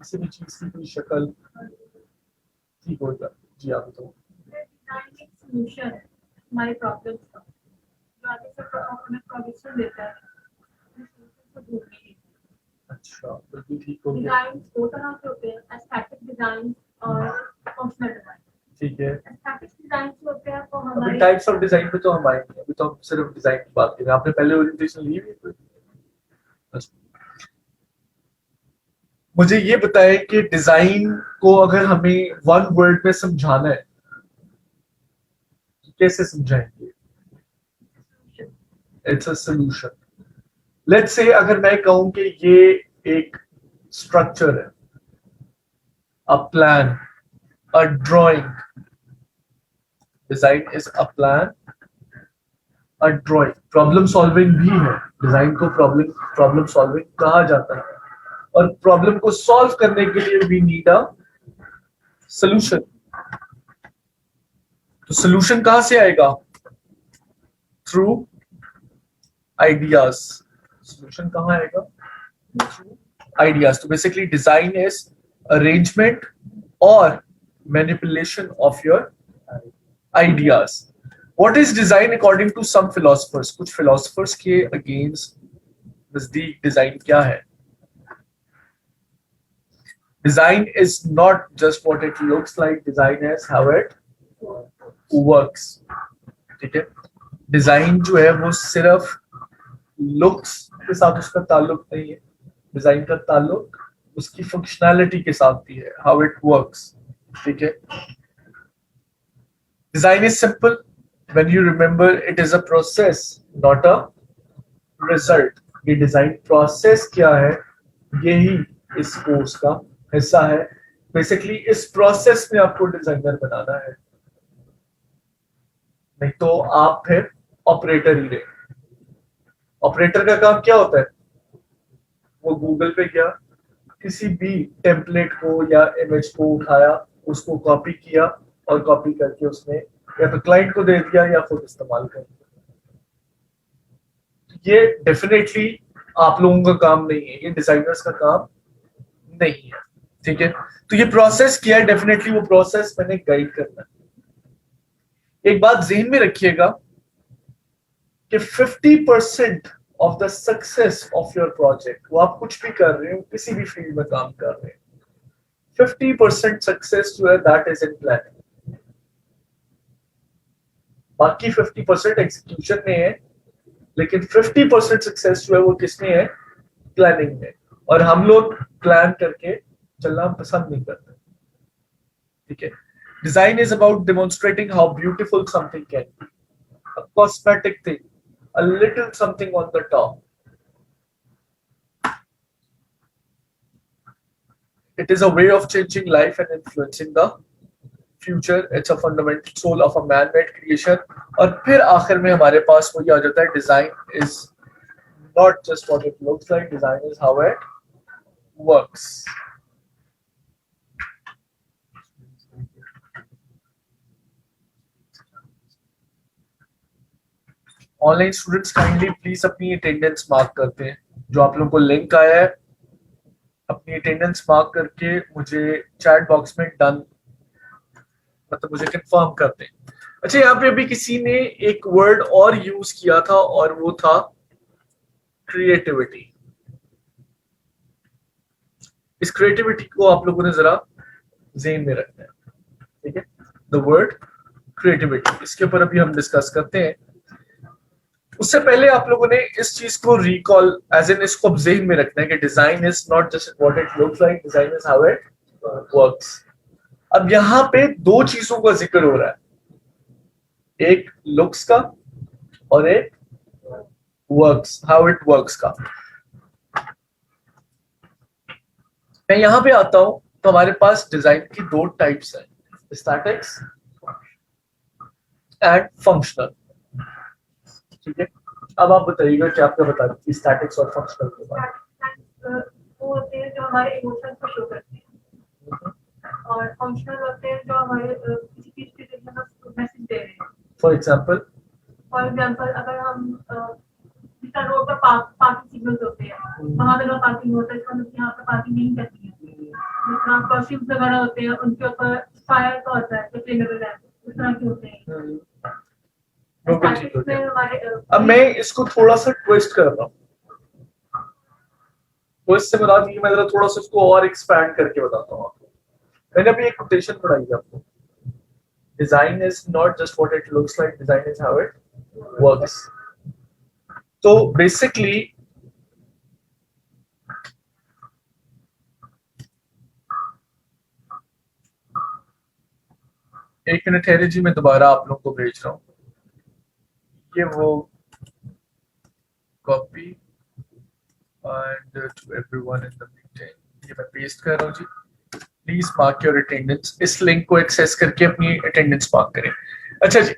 Speaker 1: किसी भी चीज की कोई शक्ल, ठीक हो गया जी, आप बताओ।
Speaker 4: डिजाइन एक सॉल्यूशन है हमारे प्रॉब्लम्स का, जो आगे से हमें सॉल्यूशन देता है सॉल्यूशन को ढूंढने के लिए।
Speaker 1: अच्छा बिल्कुल ठीक हो गया,
Speaker 4: डिजाइन दो तरह के होते हैं, एस्थेटिक डिजाइन और फंक्शनल डिजाइन।
Speaker 1: ठीक है।
Speaker 4: एस्थेटिक डिजाइन जो होते हैं वो
Speaker 1: अभी
Speaker 4: हमारे
Speaker 1: टाइप्स ऑफ डिजाइन पे तो हम आएंगे, अभी तो हम सिर्फ डिजाइन की बात कर रहे हैं। आपने पहले ओरिएंटेशन ली हुई है? अच्छा। मुझे ये बताएं कि डिजाइन को अगर हमें वन वर्ड में समझाना है, तो कैसे समझाएंगे? It's a solution. Let's say अगर मैं कहूं कि ये एक स्ट्रक्चर है, a plan, a drawing, design is a plan, a drawing. Problem solving भी है, डिजाइन को प्रॉब्लम सॉल्विंग कहा जाता है, और प्रॉब्लम को सॉल्व करने के लिए वी नीड अ सॉल्यूशन। तो सॉल्यूशन कहां से आएगा? Through ideas. सॉल्यूशन कहां आएगा? आइडियाज। तो बेसिकली डिजाइन इज अरेंजमेंट और manipulation of your ideas. What is design according to some philosophers? कुछ फिलोसफर्स के अगेंस्ट नजदीक डिजाइन क्या है? Design is not just what it looks like, design is how it works, ठीक है। Design जो है वो सिर्फ लुक्स के साथ उसका ताल्लुक नहीं है, डिजाइन का ताल्लुक उसकी फंक्शनैलिटी के साथ भी है, हाउ इट वर्क्स, ठीक है। Design is simple when you remember it is a process not a result. ये डिजाइन प्रोसेस क्या है, यही इस कोर्स का हिस्सा है। बेसिकली इस प्रोसेस में आपको डिजाइनर बनाना है, नहीं तो आप फिर ऑपरेटर ही रहे। ऑपरेटर का काम क्या होता है? वो गूगल पे गया, किसी भी टेम्पलेट को या इमेज को उठाया, उसको कॉपी किया, और कॉपी करके उसने या तो क्लाइंट को दे दिया या खुद इस्तेमाल कर दिया। ये डेफिनेटली आप लोगों का काम नहीं है, ये डिजाइनर्स का काम नहीं है, ठीक है। तो ये प्रोसेस किया है, डेफिनेटली वो प्रोसेस मैंने गाइड करना है। एक बात जहन में रखिएगा कि 50% of the success of your project, वो आप कुछ भी कर रहे हो, किसी भी फील्ड में काम कर रहे हैं, 50% सक्सेस जो है दैट इज इन प्लानिंग। बाकी 50% एग्जीक्यूशन में है, लेकिन 50% सक्सेस जो है वो किसमें है? प्लानिंग में। और हम लोग प्लान करके चलना पसंद नहीं करते, ठीक है। Design is about demonstrating how beautiful something can be, a cosmetic thing, a little something on the top. It is a way of changing life and influencing the future. It's a fundamental soul of a man-made creation. और फिर आखिर में हमारे पास वो ये आ जाता है, design is not just what it looks like, design is how it works. Online students kindly please अपनी अटेंडेंस मार्क करते हैं। जो आप लोगों को लिंक आया है, अपनी अटेंडेंस मार्क करके मुझे चैट बॉक्स में डन मतलब मुझे कंफर्म कर दें। अच्छा, यहाँ पे अभी किसी ने एक वर्ड और यूज किया था और वो था क्रिएटिविटी। इस क्रिएटिविटी को आप लोगों ने जरा ज़हन में रखना है, ठीक है। द वर्ड क्रिएटिविटी, इसके ऊपर अभी हम डिस्कस करते हैं। उससे पहले आप लोगों ने इस चीज को रिकॉल एज इन इसको अब ज़हन में रखना है कि design is not just what it looks like, design is how it works. अब यहाँ पे दो चीजों का जिक्र हो रहा है, एक लुक्स का और एक वर्क्स, हाउ इट वर्क्स का। मैं यहाँ पे आता हूं तो हमारे पास डिजाइन की दो टाइप्स हैं, स्टैटिक्स एंड फंक्शनल, ठीक है। अब आप बताइएगा कि आपने बता दी स्टैटिक्स और फंक्शनल के बारे में।
Speaker 4: वो होते हैं जो हमारे इमोशंस को शो करते हैं, और फंक्शनल होते हैं जो हमारे किसी चीज के लिए मैसेज दे रहे हैं।
Speaker 1: फॉर एग्जाम्पल
Speaker 4: अगर हम जितना रोड पर पार्किंग सिग्नल्स होते हैं, वहां पे पार्किंग होता है, इसका मतलब यहाँ पर पार्किंग नहीं करनी है। जितना क्रॉसिंग्स वगैरह होते हैं उनके ऊपर फायर का होता है, फ्लेमेबल है, उस तरह के होते हैं। Statics में हमारे
Speaker 1: अब मैं इसको थोड़ा सा ट्विस्ट कर रहा हूँ, ट्विस्ट से बता दी, मैं जरा थोड़ा सा इसको और एक्सपैंड करके बताता हूँ आपको। मैंने अभी एक कोटेशन पढ़ाई है आपको, design is not just what it looks like, design is how it works. तो बेसिकली एक मिनट ठहरे जी, मैं दोबारा आप लोगों को भेज रहा हूँ। ये वो copy and to everyone in the meeting, ये मैं पेस्ट कर रहा हूँ जी। प्लीज मार्क योर अटेंडेंस, इस लिंक को एक्सेस करके अपनी अटेंडेंस मार्क करें। अच्छा जी,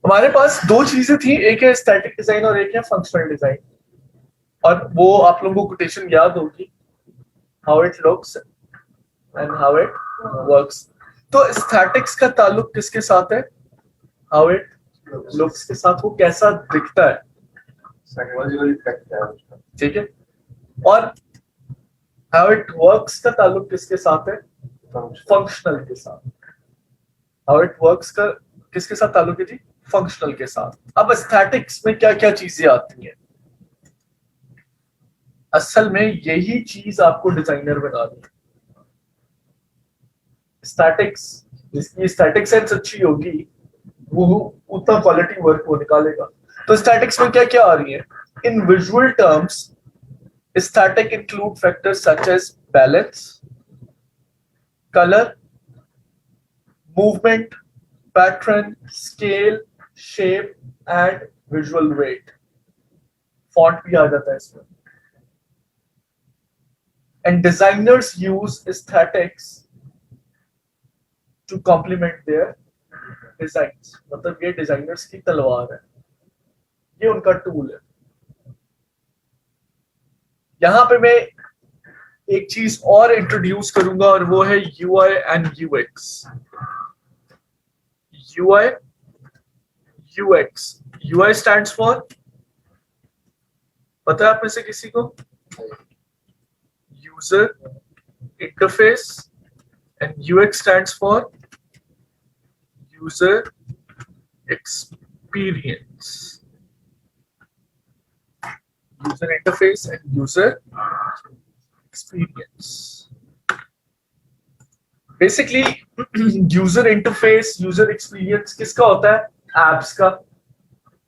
Speaker 1: हमारे पास दो चीजें थी, एक है स्टैटिक डिजाइन और एक है फंक्शनल डिजाइन, और वो आप लोगों को कोटेशन याद होगी, how it looks and how it works. तो स्टैटिक्स का ताल्लुक किसके साथ है? हाउ इट लुक्स के साथ, वो कैसा दिखता है,
Speaker 2: साइकोलॉजिकल इफेक्ट है उसका,
Speaker 1: ठीक है। और हाउ इट वर्क्स का ताल्लुक किसके साथ है? फंक्शनल के साथ। हाउ इट वर्क्स का किसके साथ ताल्लुक है जी? फंक्शनल के साथ। अब स्टैटिक्स में क्या क्या चीजें आती हैं? असल में यही चीज आपको डिजाइनर बना रही है। स्टैटिक्स, जिसकी स्टैटिक सेंस अच्छी होगी वो उतना क्वालिटी वर्क वो निकालेगा। तो स्टैटिक्स में क्या क्या आ रही है? In visual terms static include factors such as balance, colour, movement, pattern, scale, shape and visual weight. Font भी आ जाता है इसमें। And designers use aesthetics to complement their designs. मतलब ये डिजाइनर्स की तलवार है, ये उनका टूल है। यहां पे मैं एक चीज और इंट्रोड्यूस करूंगा और वो है UI and UX. UI UX, UI stands for, पता है आप में से किसी को? User interface, and UX stands for user experience. User interface and user experience. Basically user interface, user experience किसका होता है? एप्स का।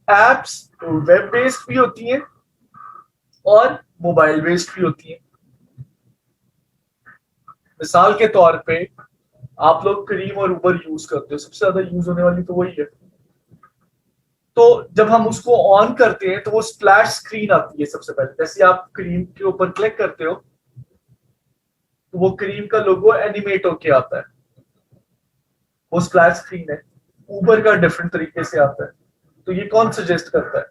Speaker 1: एप्स वेब बेस्ड भी होती हैं और मोबाइल बेस्ड भी होती हैं। मिसाल के तौर पे आप लोग करीम और उबर यूज करते हो, सबसे ज्यादा यूज होने वाली तो वही है। तो जब हम उसको ऑन करते हैं तो वो स्प्लैश स्क्रीन आती है सबसे पहले। जैसे आप क्रीम के ऊपर क्लिक करते हो तो वो क्रीम का लोगो एनिमेट होके आता है, वो स्प्लैश स्क्रीन है। उबर का डिफरेंट तरीके से आता है। तो ये कौन सजेस्ट करता है?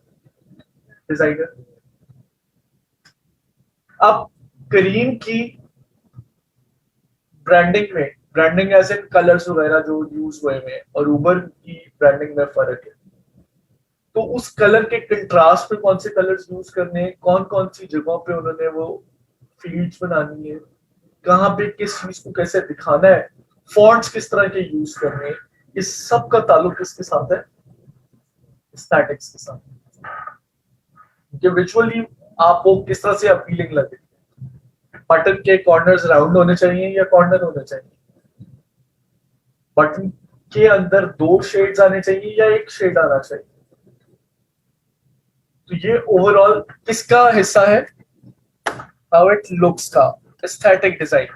Speaker 1: डिजाइनर। अब करीम की ब्रांडिंग में, ब्रांडिंग एज इन कलर्स वगैरह जो यूज हुए हैं, और उबर की ब्रांडिंग में फर्क है। तो उस कलर के कंट्रास्ट में कौन से कलर्स यूज करने हैं, कौन कौन सी जगहों पे उन्होंने वो फील्ड्स बनानी है, कहाँ पे किस चीज को कैसे दिखाना है, फॉन्ट्स किस तरह के यूज करने हैं, इस सब का ताल्लुक किसके साथ है? स्टैटिक्स के साथ। कि विजुअली आपको किस तरह से अपीलिंग लगे, बटन के कॉर्नर्स राउंड होने चाहिए या कॉर्नर होने चाहिए, बटन के अंदर 2 शेड्स आने चाहिए या 1 शेड आना चाहिए। तो ये ओवरऑल किसका हिस्सा है? हाउ इट लुक्स का, एस्थेटिक डिजाइन।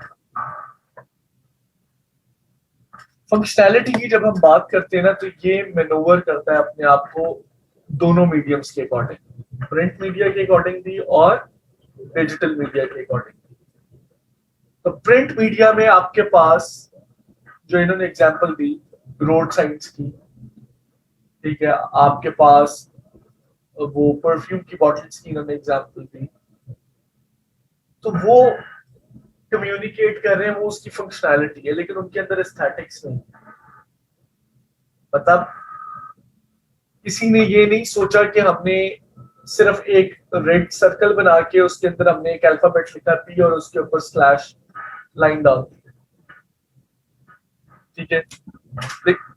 Speaker 1: फंक्शनैलिटी की जब हम बात करते हैं ना, तो ये मैनोवर करता है अपने आप को दोनों मीडियम्स के अकॉर्डिंग, प्रिंट मीडिया के अकॉर्डिंग भी और डिजिटल मीडिया के अकॉर्डिंग। तो प्रिंट मीडिया में आपके पास जो इन्होंने एग्जांपल दी रोड साइंस की, ठीक है, आपके पास वो परफ्यूम की बॉटल्स की इन्होंने एग्जांपल दी, तो वो कम्युनिकेट कर रहे हैं, वो उसकी फंक्शनैलिटी है, लेकिन उनके अंदर एस्थेटिक्स नहीं। मतलब किसी ने ये नहीं सोचा कि हमने सिर्फ एक रेड सर्कल बना के उसके अंदर हमने एक अल्फाबेट लिखा पी और उसके ऊपर स्लैश लाइन डाल दी, ठीक है,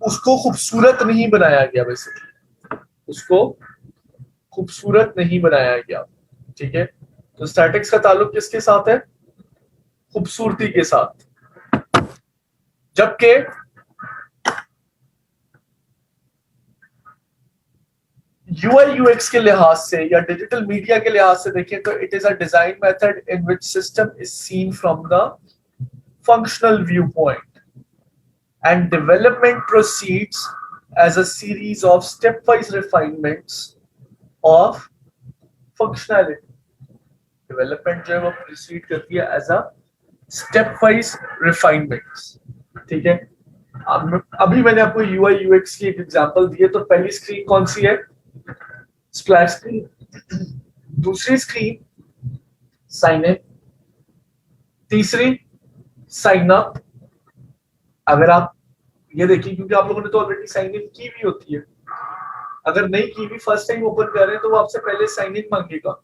Speaker 1: उसको खूबसूरत नहीं बनाया गया, बेसिकली उसको खूबसूरत नहीं बनाया गया, ठीक है। तो स्टैटिक्स का ताल्लुक किसके साथ है? खूबसूरती के साथ। जबकि यूआई यूएक्स के लिहाज से या डिजिटल मीडिया के लिहाज से देखें तो it is a design method in which system is seen from the functional view point and development proceeds as a series of stepwise refinements of functionality. Development जो है वो proceed करती है as a stepwise refinements, ठीक है। अभी मैंने आपको UI UX की एक एग्जांपल दी है, तो पहली स्क्रीन कौन सी है? Splash screen. दूसरी स्क्रीन साइन इन, तीसरी साइन अप। अगर आप ये देखिए, क्योंकि आप लोगों ने तो ऑलरेडी साइन इन की भी होती है, अगर नहीं की भी फर्स्ट टाइम ओपन कर रहे हैं तो वो आपसे पहले साइन इन मांगेगा।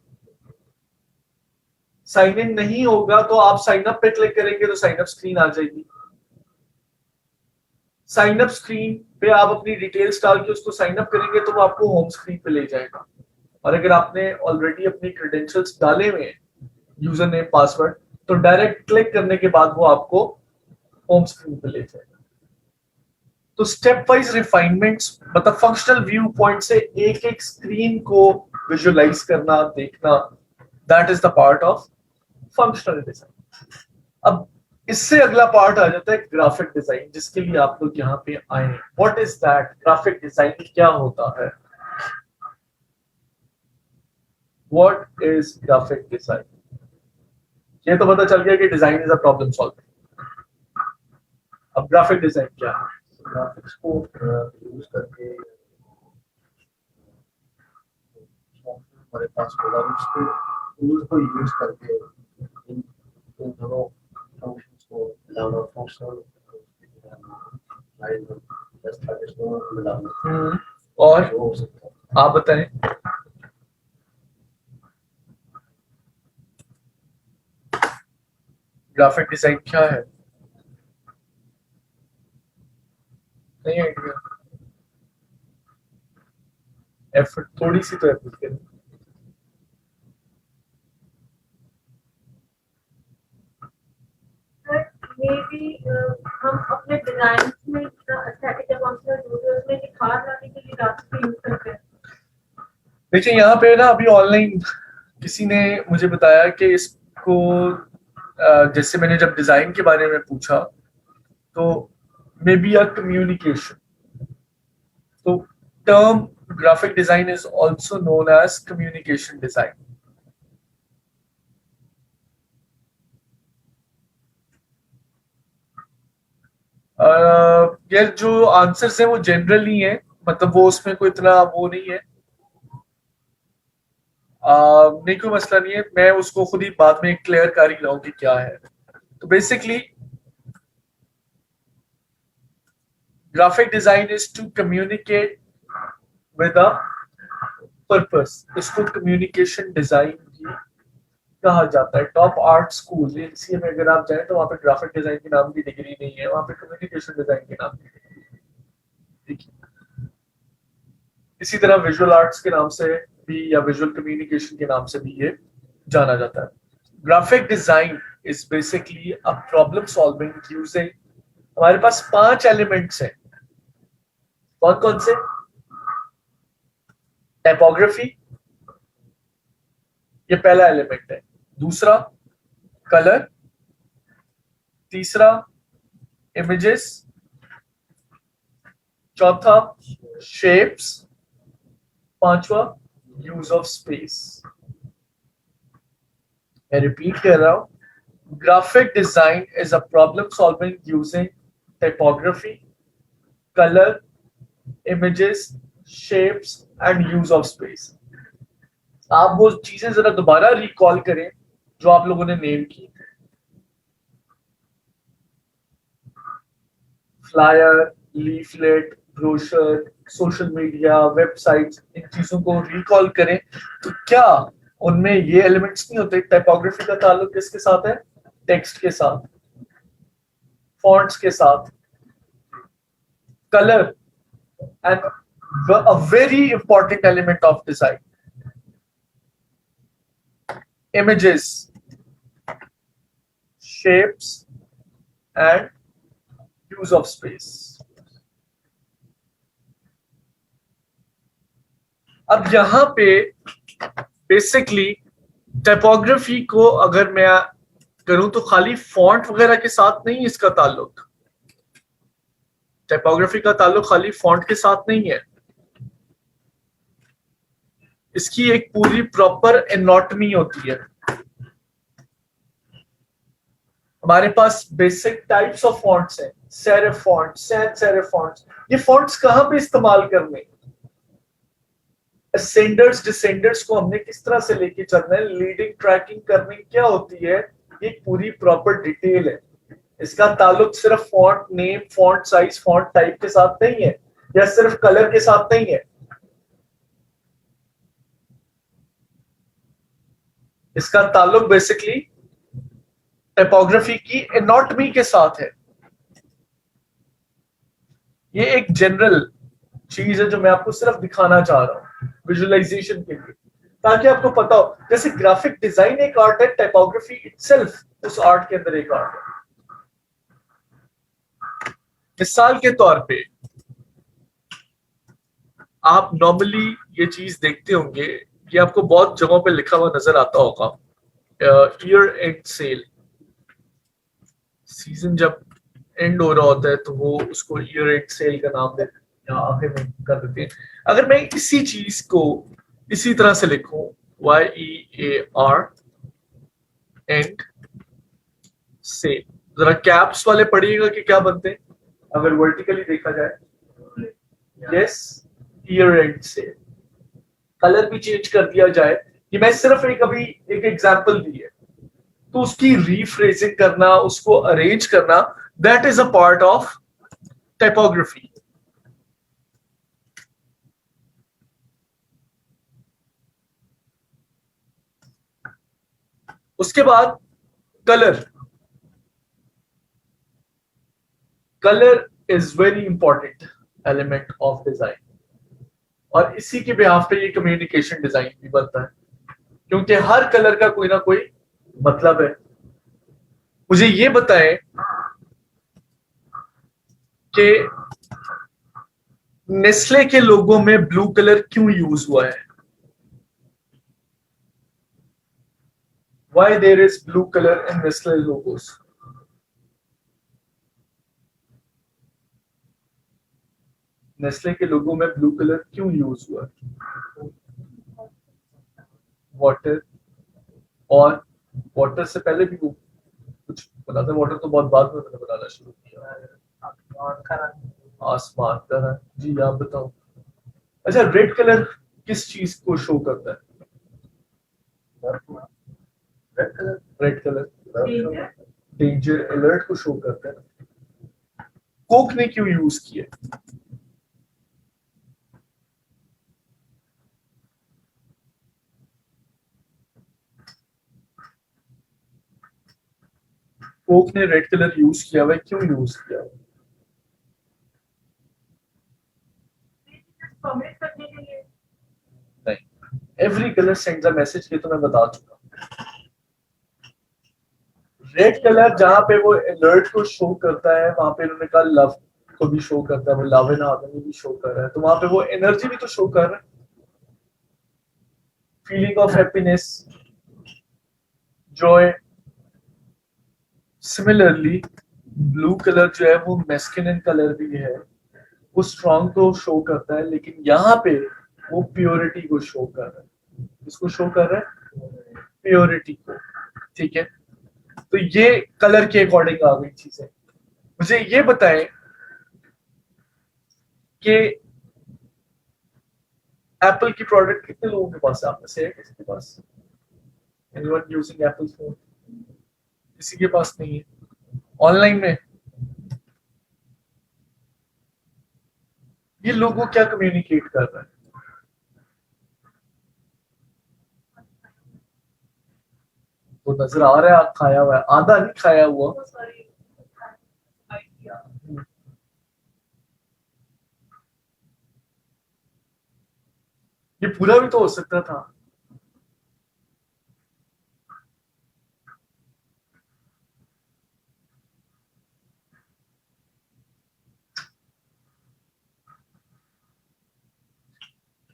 Speaker 1: साइन इन नहीं होगा तो आप साइन अप पे क्लिक करेंगे तो साइन अप स्क्रीन आ जाएगी। साइन अप स्क्रीन पे आप अपनी डिटेल्स डाल के उसको साइन अप करेंगे तो वो आपको होम स्क्रीन पे ले जाएगा। और अगर आपने ऑलरेडी अपनी क्रेडेंशियल्स डाले हुए हैं, यूजर नेम पासवर्ड, तो डायरेक्ट क्लिक करने के बाद वो आपको होम स्क्रीन पे ले जाएगा। तो स्टेप वाइज रिफाइनमेंट्स, मतलब फंक्शनल व्यू पॉइंट से एक एक स्क्रीन को विजुअलाइज करना, देखना, that is the part of functional design. अब इससे अगला पार्ट आ जाता है ग्राफिक डिजाइन, जिसके लिए आप लोग यहाँ पे आए हैं। What is that? Graphic design क्या होता है? What is graphic design? ये तो पता चल गया कि design is a problem solving. अब ग्राफिक डिजाइन क्या है?
Speaker 2: ग्राफिक्स को यूज करके हमारे पास होगा, उसके टूल को यूज करके इन दोनों फंक्शंस को मिलाना, फंक्शनल लाइन एस्थेटिक्स को मिलाना।
Speaker 1: और
Speaker 2: हो सकता है।
Speaker 1: आप बताएं। ग्राफिक डिजाइन क्या है? नहीं आइडिया? एफर्ट थोड़ी सी तो एफर्ट करें।
Speaker 4: मे बी हम अपने डिजाइन में एस्थेटिक फंक्शनल उसमें निखार लाने के लिए ग्राफिक्स यूज करते हैं।
Speaker 1: देखिए यहाँ पे ना, अभी ऑनलाइन किसी ने मुझे बताया कि इसको जैसे मैंने जब डिजाइन के बारे में पूछा तो मे बी अ कम्युनिकेशन, तो term graphic design is also known as communication design. यार जो आंसर्स हैं वो जनरल नहीं है, मतलब वो उसमें कोई इतना वो नहीं है, नहीं कोई मसला नहीं है, मैं उसको खुद ही बाद में क्लियर कर ही रहा हूँ कि क्या है। तो basically graphic design is to communicate with a purpose. इसको कम्युनिकेशन डिजाइन भी कहा जाता है। टॉप आर्ट स्कूल एनसीए में अगर आप जाएं तो वहाँ पे ग्राफिक डिजाइन के नाम की डिग्री नहीं है, वहाँ पे कम्युनिकेशन डिजाइन के नाम की डिग्री है। इसी तरह विजुअल आर्ट्स के नाम से भी या विजुअल कम्युनिकेशन के नाम से भी ये जाना जाता है। Graphic design is basically a problem solving using, हमारे पास 5 एलिमेंट्स हैं। कौन कौन से? टाइपोग्राफी, ये पहला एलिमेंट है। दूसरा कलर, तीसरा इमेजेस, चौथा शेप्स, पांचवा यूज ऑफ स्पेस। मैं रिपीट कर रहा हूं, graphic design is a problem solving using typography, colour, images, shapes and use of space. आप वो चीजें जरा दोबारा रिकॉल करें जो आप लोगों ने नेम की। Flyer, leaflet, brochure, social media, websites, इन चीजों को रिकॉल करें तो क्या उनमें ये एलिमेंट्स नहीं होते? टाइपोग्राफी का ताल्लुक किसके साथ है? टेक्स्ट के साथ, फॉन्ट्स के साथ। Colour and a very important element of design. Images, shapes and use of space. अब यहां पे बेसिकली टाइपोग्राफी को अगर मैं करूं तो खाली फॉन्ट वगैरह के साथ नहीं इसका ताल्लुक। टाइपोग्राफी का ताल्लुक खाली फॉन्ट के साथ नहीं है, इसकी एक पूरी प्रॉपर एनाटॉमी होती है। हमारे पास बेसिक टाइप्स ऑफ फॉन्ट्स हैं, serif font, sans serif fonts. ये फॉन्ट्स कहां पे इस्तेमाल करने, असेंडर्स डिसेंडर्स को हमने किस तरह से लेके चलना है, लीडिंग ट्रैकिंग करनी क्या होती है, ये पूरी प्रॉपर डिटेल है। इसका ताल्लुक सिर्फ font name, font size, font type के साथ नहीं है, या सिर्फ कलर के साथ नहीं है। इसका ताल्लुक बेसिकली टाइपोग्राफी की एनाटॉमी के साथ है। ये एक जनरल चीज है जो मैं आपको सिर्फ दिखाना चाह रहा हूं विजुअलाइजेशन के लिए, ताकि आपको पता हो। जैसे ग्राफिक डिजाइन एक आर्ट है, टाइपोग्राफी इटसेल्फ उस आर्ट के अंदर एक आर्ट है। मिसाल के तौर पे आप नॉर्मली ये चीज देखते होंगे, ये आपको बहुत जगहों पे लिखा हुआ नजर आता होगा, ईयर एंड सेल। सीजन जब एंड हो रहा होता है तो वो उसको ईयर एंड सेल का नाम देते हैं या आखिर में कर देते हैं। अगर मैं इसी चीज को इसी तरह से लिखूं, YEAR एंड सेल, जरा कैप्स वाले पढ़िएगा कि क्या बनते हैं अगर वर्टिकली देखा जाए। Yes, year end sale. Colour भी चेंज कर दिया जाए, कि मैं सिर्फ अभी एक एग्जांपल दी है, तो उसकी रीफ्रेजिंग करना, उसको अरेंज करना, that is a part of typography. उसके बाद colour. Colour is very important element of design, और इसी के बिहाफ पे ये कम्युनिकेशन डिजाइन भी बनता है, क्योंकि हर कलर का कोई ना कोई मतलब है। मुझे ये बताएं कि नेस्ले के लोगों में ब्लू कलर क्यों यूज हुआ है? Why there is blue color in Nestle logos? Nestle के लोगों में ब्लू कलर क्यों यूज हुआ? वाटर, और वाटर से पहले भी वो कुछ बना था। वाटर तो बहुत बाद में मैंने बनाना शुरू किया। आसमान का रंग। जी आप बताओ। अच्छा, रेड कलर किस चीज को शो करता है? रेड कलर डेंजर, अलर्ट को शो करता है। कोक ने क्यों यूज किया? कोक ने रेड कलर यूज किया हुआ है, क्यों यूज किया? कलर सेंड्स अ मैसेज, ये तो मैं बता चुका। रेड कलर जहां पे वो अलर्ट को शो करता है, वहां पे उन्होंने कहा लव को भी शो करता है, वो लव इन हार्मनी भी शो कर रहा है, तो वहां पे वो एनर्जी भी तो शो कर रहा है, feeling of happiness, Joy. Similarly blue colour जो है वो मैस्कुलिन कलर भी है, वो स्ट्रॉन्ग को शो करता है, लेकिन यहाँ पे वो प्योरिटी को शो कर रहा है। इसको शो कर रहा है प्योरिटी को, ठीक है। तो ये कलर के अकॉर्डिंग आ गई चीजें। मुझे ये बताएं कि एप्पल की प्रोडक्ट कितने लोगों के पास है? आप में से है किसी के पास? Anyone using Apple phone? किसी के पास नहीं है। ऑनलाइन में ये लोगों क्या कम्युनिकेट कर रहा है? वो नजर आ रहा है खाया हुआ है, आधा नहीं खाया हुआ।
Speaker 4: बहुत सारी आइडिया।
Speaker 1: ये पूरा भी तो हो सकता था।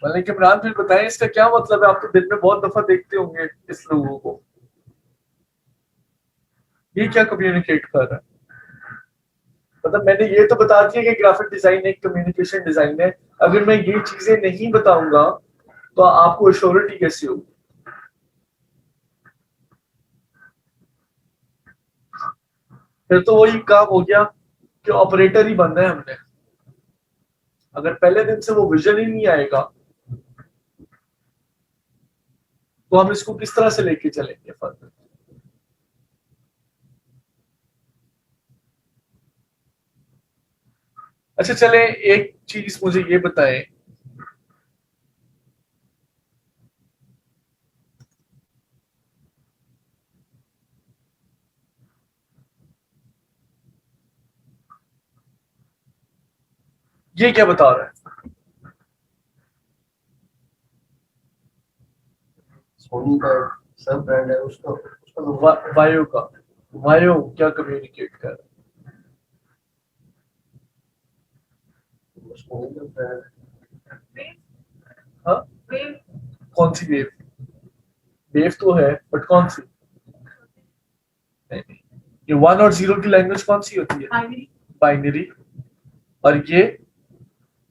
Speaker 1: मलिक इमरान फिर बताएं इसका क्या मतलब है? आप तो दिन में बहुत दफा देखते होंगे इस लोगों को, ये क्या कम्युनिकेट कर रहा है? मतलब मैंने ये तो बता दिया कि ग्राफिक डिजाइन एक कम्युनिकेशन डिजाइन है। अगर मैं ये चीजें नहीं बताऊंगा तो आपको एश्योरिटी कैसे होगी? फिर तो वही काम हो गया कि ऑपरेटर ही बनना है हमने। अगर पहले दिन से वो विजन ही नहीं आएगा तो हम इसको किस तरह से लेके चलेंगे फर्दर? अच्छा चले, एक चीज मुझे ये बताएं, ये क्या बता रहा है?
Speaker 2: सोनी का सब ब्रांड है, उसका उसका लोगो
Speaker 1: वायो का। वायो क्या कम्युनिकेट कर रहा
Speaker 2: सोनी का ब्रांड
Speaker 1: है? हाँ,
Speaker 4: वेव
Speaker 1: कौन सी वेव? वेव तो है बट कौन सी? नहीं, ये 1 और 0 की लैंग्वेज कौन सी होती है?
Speaker 4: बाइनरी।
Speaker 1: बाइनरी। और ये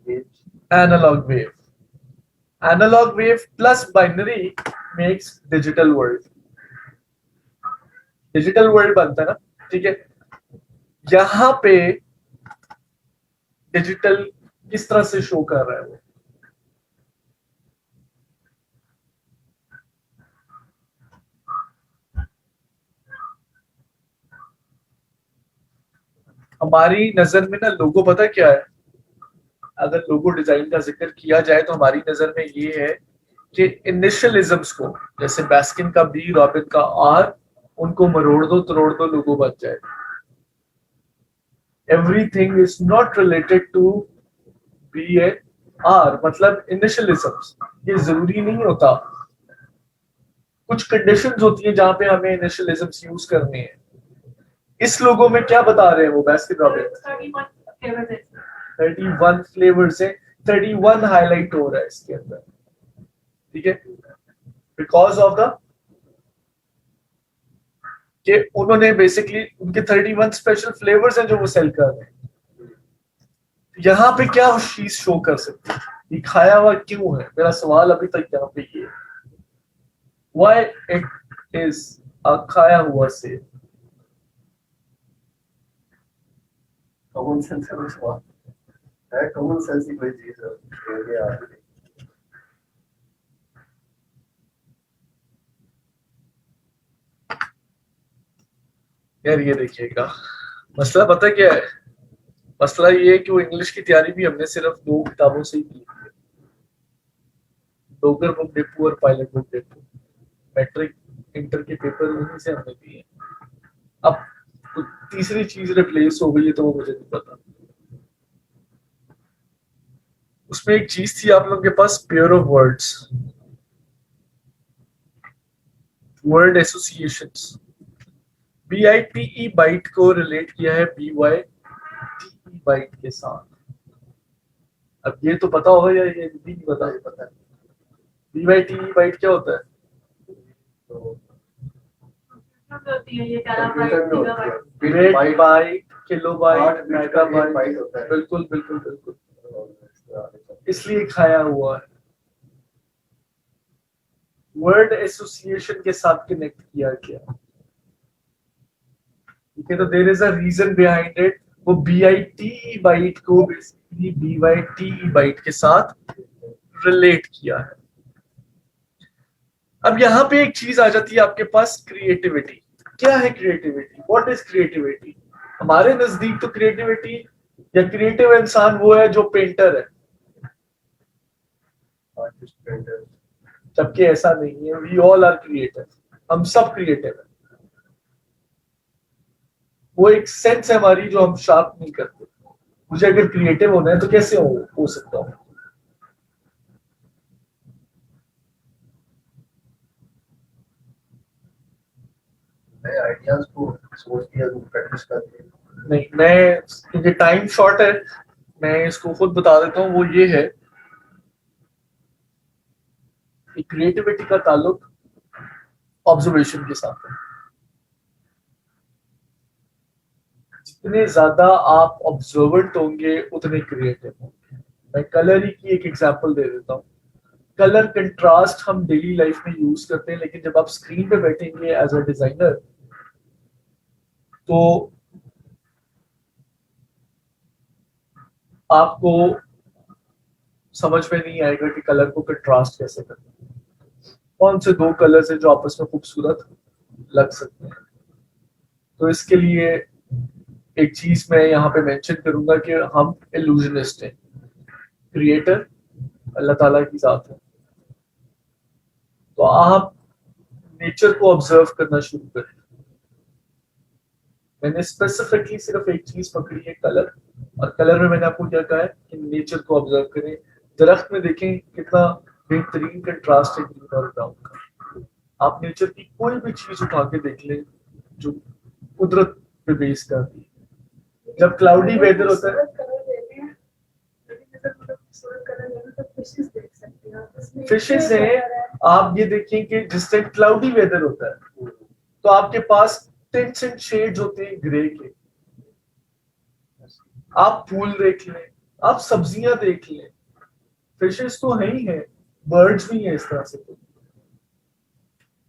Speaker 1: analogue wave. Analogue wave plus binary makes digital world. Digital world बनता है ना, ठीक है। यहां पे डिजिटल किस तरह से शो कर रहा है वो? हमारी नजर में ना लोगो पता क्या है? अगर लोगो डिजाइन का जिक्र किया जाए तो हमारी नजर में ये है कि इनिशियलिज्म्स को, जैसे बैस्किन का बी, रॉबिन का आर, उनको मरोड़ दो तोड़ दो, लोगो बन जाए। Everything is not related to B and R, मतलब इनिशियलिज्म्स, ये जरूरी नहीं होता। कुछ कंडीशंस होती है जहां पे हमें इनिशियलिज्म्स यूज करने हैं। इस लोगो में क्या बता रहे हैं वो बैस्किन रॉबिन्स? 31 फ्लेवर्स है, 31 हाईलाइट हो रहा है इसके अंदर, ठीक है। बिकॉज ऑफ द कि उन्होंने बेसिकली उनके 31 स्पेशल फ्लेवर्स हैं जो वो सेल कर रहे हैं। यहाँ पे क्या चीज शो कर सकते हैं? ये खाया हुआ क्यों है? मेरा सवाल अभी तक यहाँ पे ये, व्हाई इट इज अ खाया हुआ सेब?
Speaker 2: कॉमन सेंस का भी सवाल है, कॉमन सेंस की कोई चीज है ये आ रही है।
Speaker 1: यार ये देखिएगा, मसला पता क्या है? मसला ये है कि वो इंग्लिश की तैयारी भी हमने सिर्फ 2 किताबों से ही की है, डोगर बुक डिपो और pilot book depot. Matric inter के पेपर उन्हीं से हमने दिए। अब तो तीसरी चीज रिप्लेस हो गई है तो वो मुझे नहीं पता। उसमें एक चीज थी आप लोगों के पास, pair of words. Word associations. BITE bite को रिलेट किया है BYTE बाइट के साथ। अब ये तो पता होगा या ये भी नहीं पता?
Speaker 2: मुझे पता है।
Speaker 1: BYTE बाइट क्या होता है?
Speaker 2: तो
Speaker 4: होती है ये
Speaker 2: कंप्यूटर में होती है।
Speaker 1: बिट बाइट, किलोबाइट,
Speaker 2: 8 बिट का
Speaker 1: मेगाबाइट।
Speaker 2: बाइट होता है।
Speaker 1: बिल्कुल बिल्कुल बिल्कुल, इसलिए खाया हुआ है। वर्ड एसोसिएशन के साथ कनेक्ट किया गया। ठीक है, तो there is a reason behind it. वो BITE बाइट को बेसिकली BYTE बाइट के साथ रिलेट किया है। अब यहाँ पे एक चीज आ जाती है आपके पास, क्रिएटिविटी। क्या है क्रिएटिविटी? What is creativity? हमारे नजदीक तो क्रिएटिविटी या क्रिएटिव इंसान वो है जो पेंटर है,
Speaker 2: आर्टिस्ट, पेंटर।
Speaker 1: जबकि ऐसा नहीं है। वी ऑल आर क्रिएटिव, हम सब क्रिएटिव है। वो एक सेंस है हमारी जो हम शार्प नहीं करते। मुझे अगर क्रिएटिव होना है तो कैसे हो सकता हूँ?
Speaker 2: नए आइडियाज को सोच के प्रैक्टिस करके।
Speaker 1: नहीं, मैं, क्योंकि टाइम शॉर्ट है, मैं इसको खुद बता देता हूँ। वो ये है कि क्रिएटिविटी का ताल्लुक ऑब्जर्वेशन के साथ है। जितने ज्यादा आप ऑब्जर्वेंट होंगे उतने क्रिएटिव होंगे। मैं कलर ही की एक एग्जांपल दे देता हूँ। कलर कंट्रास्ट हम डेली लाइफ में यूज करते हैं, लेकिन जब आप स्क्रीन पे बैठेंगे एज अ डिजाइनर तो आपको समझ में नहीं आएगा कि कलर को कंट्रास्ट कैसे करना है। कौन से दो कलर्स हैं जो आपस में खूबसूरत लग सकते हैं। तो इसके लिए एक चीज मैं यहाँ पे मेंशन करूंगा कि हम इल्यूजनिस्ट हैं। क्रिएटर अल्लाह ताला की जात है। तो आप नेचर को ऑब्जर्व करना शुरू करें। मैंने स्पेसिफिकली सिर्फ एक चीज पकड़ी है, कलर। और कलर में मैंने आपको क्या कहा है कि नेचर को ऑब्जर्व करें। दरख्त में देखें कितना बेहतरीन कंट्रास्ट है ग्रीन और ब्राउन का। आप नेचर की कोई भी चीज उठा के देख लें जो कुदरत पे बेस करती है। जब क्लाउडी वेदर होता है, फिशेस हैं। आप ये देखें कि जिस टाइम क्लाउडी वेदर होता है तो आपके पास टिंट्स एंड शेड्स होते हैं ग्रे के। आप फूल देख लें, आप सब्जियां देख लें, फिशेस तो है ही है, बर्ड्स भी हैं इस तरह से।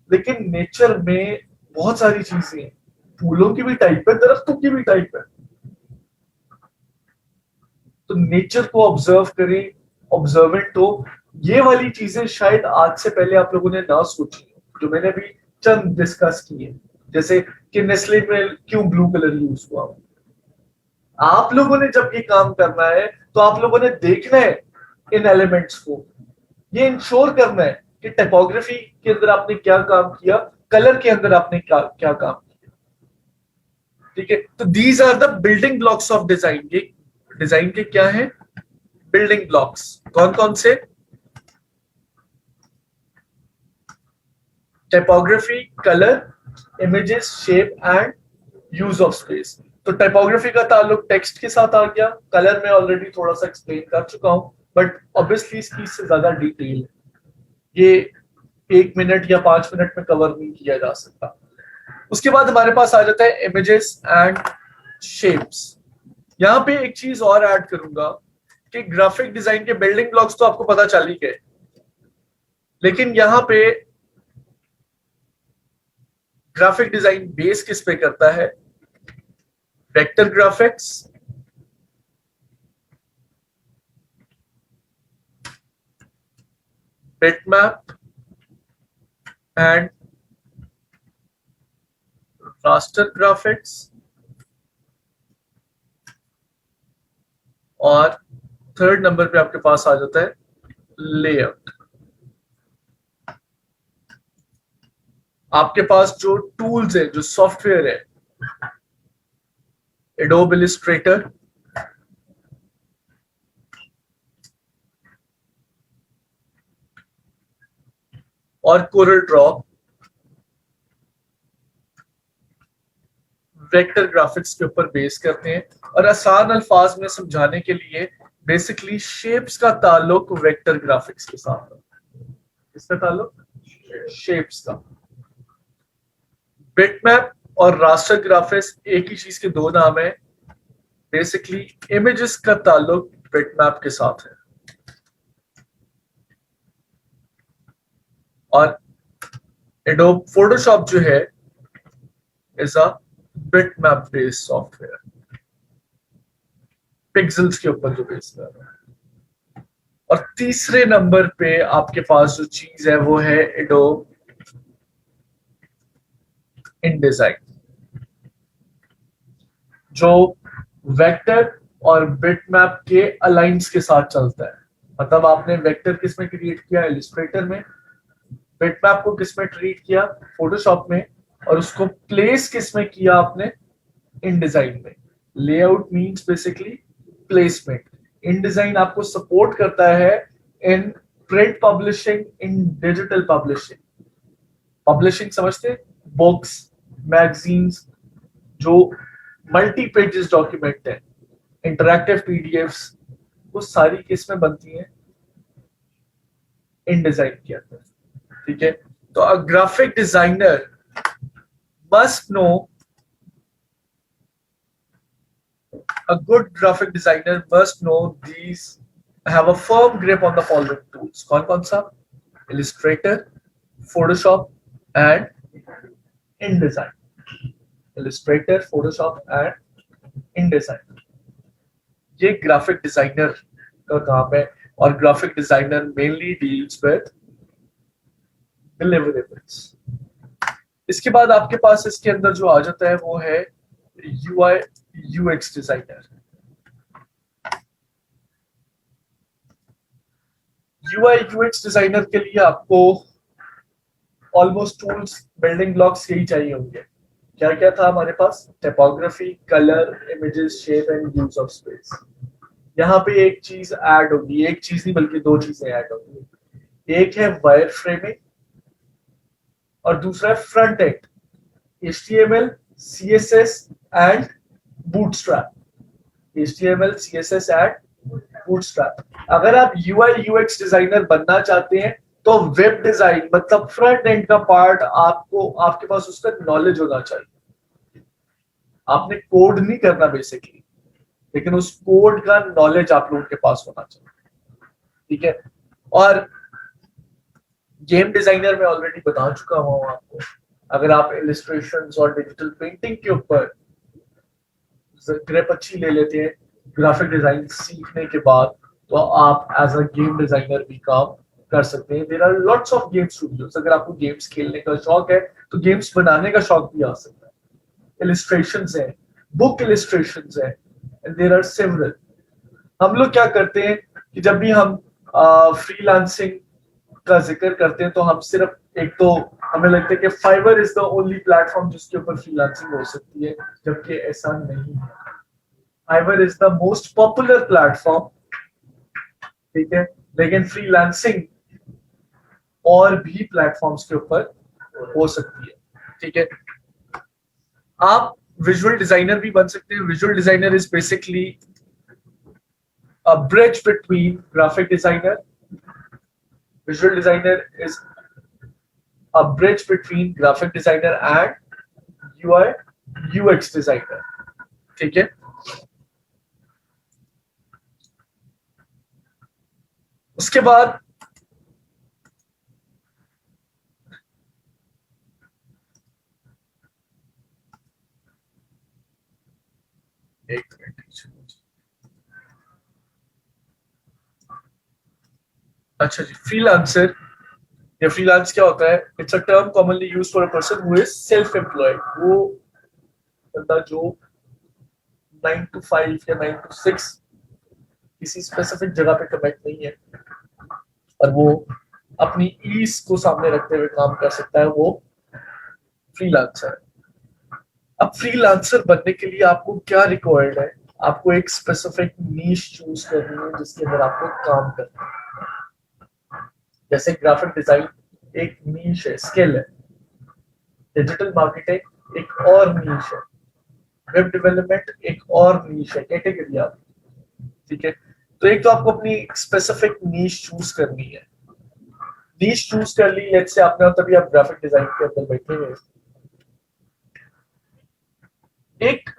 Speaker 1: लेकिन नेचर में बहुत सारी चीजें हैं। फूलों की भी टाइप है, दरख्तों की भी टाइप है। तो नेचर को ऑब्जर्व करें, ऑब्जर्वेंट हो। ये वाली चीजें शायद आज से पहले आप लोगों ने ना सोची, जो मैंने अभी चंद डिस्कस की है। जैसे कि नेस्ले में क्यों ब्लू कलर यूज हुआ। आप लोगों ने जब ये काम करना है तो आप लोगों ने देखना है इन एलिमेंट्स को। ये इंश्योर करना है कि टाइपोग्राफी के अंदर आपने क्या काम किया, कलर के अंदर आपने क्या क्या काम किया। ठीक है, तो these are the building blocks of design. ये डिजाइन के क्या है? Building blocks. कौन कौन से? Typography, colour, images, shape and use of space. तो टाइपोग्राफी का ताल्लुक टेक्स्ट के साथ आ गया। कलर में ऑलरेडी थोड़ा सा एक्सप्लेन कर चुका हूं, बट ऑब्वियसली इसकी इससे ज्यादा डिटेल है, ये 1 मिनट या 5 मिनट में कवर नहीं किया जा सकता। उसके बाद हमारे पास आ जाता है इमेजेस एंड शेप्स। यहां पे एक चीज और ऐड करूंगा कि ग्राफिक डिजाइन के बिल्डिंग ब्लॉक्स तो आपको पता चल ही गए, लेकिन यहां पे ग्राफिक डिजाइन बेस किस पे करता है? Vector graphics, bitmap and raster graphics, और थर्ड नंबर पे आपके पास आ जाता है लेआउट। आपके पास जो टूल्स है, जो सॉफ्टवेयर है, एडोब इलस्ट्रेटर, और कोरल ड्रॉ, वेक्टर ग्राफिक्स के ऊपर बेस करते हैं, और आसान अल्फाज में समझाने के लिए बेसिकली शेप्स का ताल्लुक वेक्टर ग्राफिक्स के साथ है। किसका ताल्लुक? शेप्स का। बिटमैप और रास्टर ग्राफिक्स एक ही चीज के दो नाम है। बेसिकली इमेजेस का ताल्लुक बिटमैप के साथ है, और एडोब फोटोशॉप जो है is a bitmap based software, pixels के ऊपर जो बेस कर रहा है। और तीसरे नंबर पे आपके पास जो चीज है वो है एडोब InDesign, जो वेक्टर और बिटमैप के अलाइंस के साथ चलता है। मतलब आपने वेक्टर किस में क्रिएट किया? इलिस्ट्रेटर में। बिटमैप को किस में ट्रीट किया? फोटोशॉप में। और उसको प्लेस किस में किया आपने? InDesign में। Layout means basically placement. InDesign आपको सपोर्ट करता है in print publishing, in digital publishing. Publishing समझते? बुक्स, मैगजीन्स, जो मल्टी पेजेस डॉक्यूमेंट है, इंटरैक्टिव पीडीएफ्स, वो सारी किस में बनती हैं? InDesign के अंदर। ठीक है, तो अ graphic designer must know, a good graphic designer must know these, have a firm grip on the following tools. कौन कौन सा? Illustrator, Photoshop and InDesign. Illustrator, Photoshop and InDesign. ये ग्राफिक डिजाइनर का काम है, और graphic designer mainly deals with deliverables. इसके बाद आपके पास इसके अंदर जो आ जाता है वो है UI UX designer. UI UX designer के लिए आपको ऑलमोस्ट टूल्स, बिल्डिंग ब्लॉक्स यही चाहिए होंगे। क्या क्या था हमारे पास? Typography, colour, images, shape and use of space. यहाँ पे एक चीज ऐड होगी, एक चीज नहीं बल्कि दो चीजें ऐड होंगी। एक है वायर फ्रेमिंग और दूसरा है front end, HTML, CSS and bootstrap. HTML, CSS and bootstrap. अगर आप UI UX डिजाइनर बनना चाहते हैं तो वेब डिजाइन मतलब फ्रंट एंड का पार्ट आपको, आपके पास उसका नॉलेज होना चाहिए। आपने कोड नहीं करना बेसिकली, लेकिन उस कोड का नॉलेज आप लोगों के पास होना चाहिए। ठीक है, और गेम डिजाइनर में ऑलरेडी बता चुका हूं आपको। अगर आप इलिस्ट्रेशंस और डिजिटल पेंटिंग के ऊपर ग्रिप अच्छी ले लेते हैं ग्राफिक डिजाइन सीखने के बाद, तो आप एज अ गेम डिजाइनर भी काम कर सकते हैं। There are lots of game studios. अगर आपको गेम्स खेलने का शौक है तो गेम्स बनाने का शौक भी आ सकता है। इलिस्ट्रेशंस है, बुक इलिस्ट्रेशंस है, एंड देयर आर सेवरल। हम लोग क्या करते हैं कि जब भी हम फ्रीलांसिंग का जिक्र करते हैं तो हम सिर्फ एक तो हमें लगता है कि Fiverr is the only platform जिसके ऊपर फ्रीलांसिंग हो सकती है, जबकि ऐसा नहीं है। Fiverr is the most popular platform, ठीक है, लेकिन फ्रीलांसिंग और भी प्लेटफॉर्म्स के ऊपर हो सकती है। ठीक है, आप विजुअल डिजाइनर भी बन सकते हैं। Visual designer is basically a bridge between graphic designer. Visual designer is a bridge between graphic designer and UI UX designer. ठीक है, उसके बाद एक मिनट, अच्छा जी, फ्रीलांसर या फ्रीलांस क्या होता है? It's a term commonly used for a person who is self employed. वो बंदा जो 9 to 5 या 9 to 6 किसी स्पेसिफिक जगह पे कमिट नहीं है और वो अपनी ईज को सामने रखते हुए काम कर सकता है, वो फ्रीलांसर है। अब फ्रीलांसर बनने के लिए आपको क्या रिक्वायर्ड है? आपको एक स्पेसिफिक नीश चूज करनी है जिसके अंदर आपको काम करना है। जैसे ग्राफिक डिजाइन एक नीश है, स्किल है। डिजिटल मार्केटिंग एक और नीश है। वेब डेवलपमेंट एक और नीश है, कैटेगरी आप, ठीक है। तो एक तो आपको अपनी स्पेसिफिक नीश चूज करनी है, नीश चूज कर ली, लेट्स से आपने, तभी आप ग्राफिक डिजाइन के अंदर बैठे हुए। एक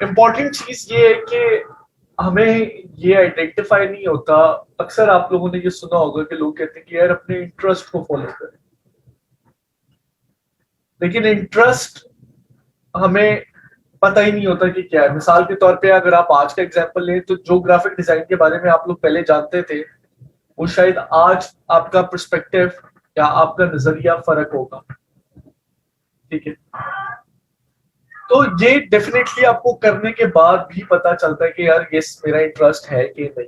Speaker 1: इम्पॉर्टेंट चीज ये है कि हमें ये आइडेंटिफाई नहीं होता, अक्सर आप लोगों ने ये सुना होगा कि लोग कहते हैं कि यार अपने इंटरेस्ट को फॉलो करें, लेकिन इंटरेस्ट हमें पता ही नहीं होता कि क्या है। मिसाल के तौर पे अगर आप आज का एग्जांपल लें तो जो ग्राफिक डिजाइन के बारे में आप लोग पहले जानते थे वो शायद आज आपका पर्सपेक्टिव या आपका नजरिया फर्क होगा, ठीक है। तो ये डेफिनेटली आपको करने के बाद भी पता चलता है कि यार ये मेरा इंटरेस्ट है कि नहीं।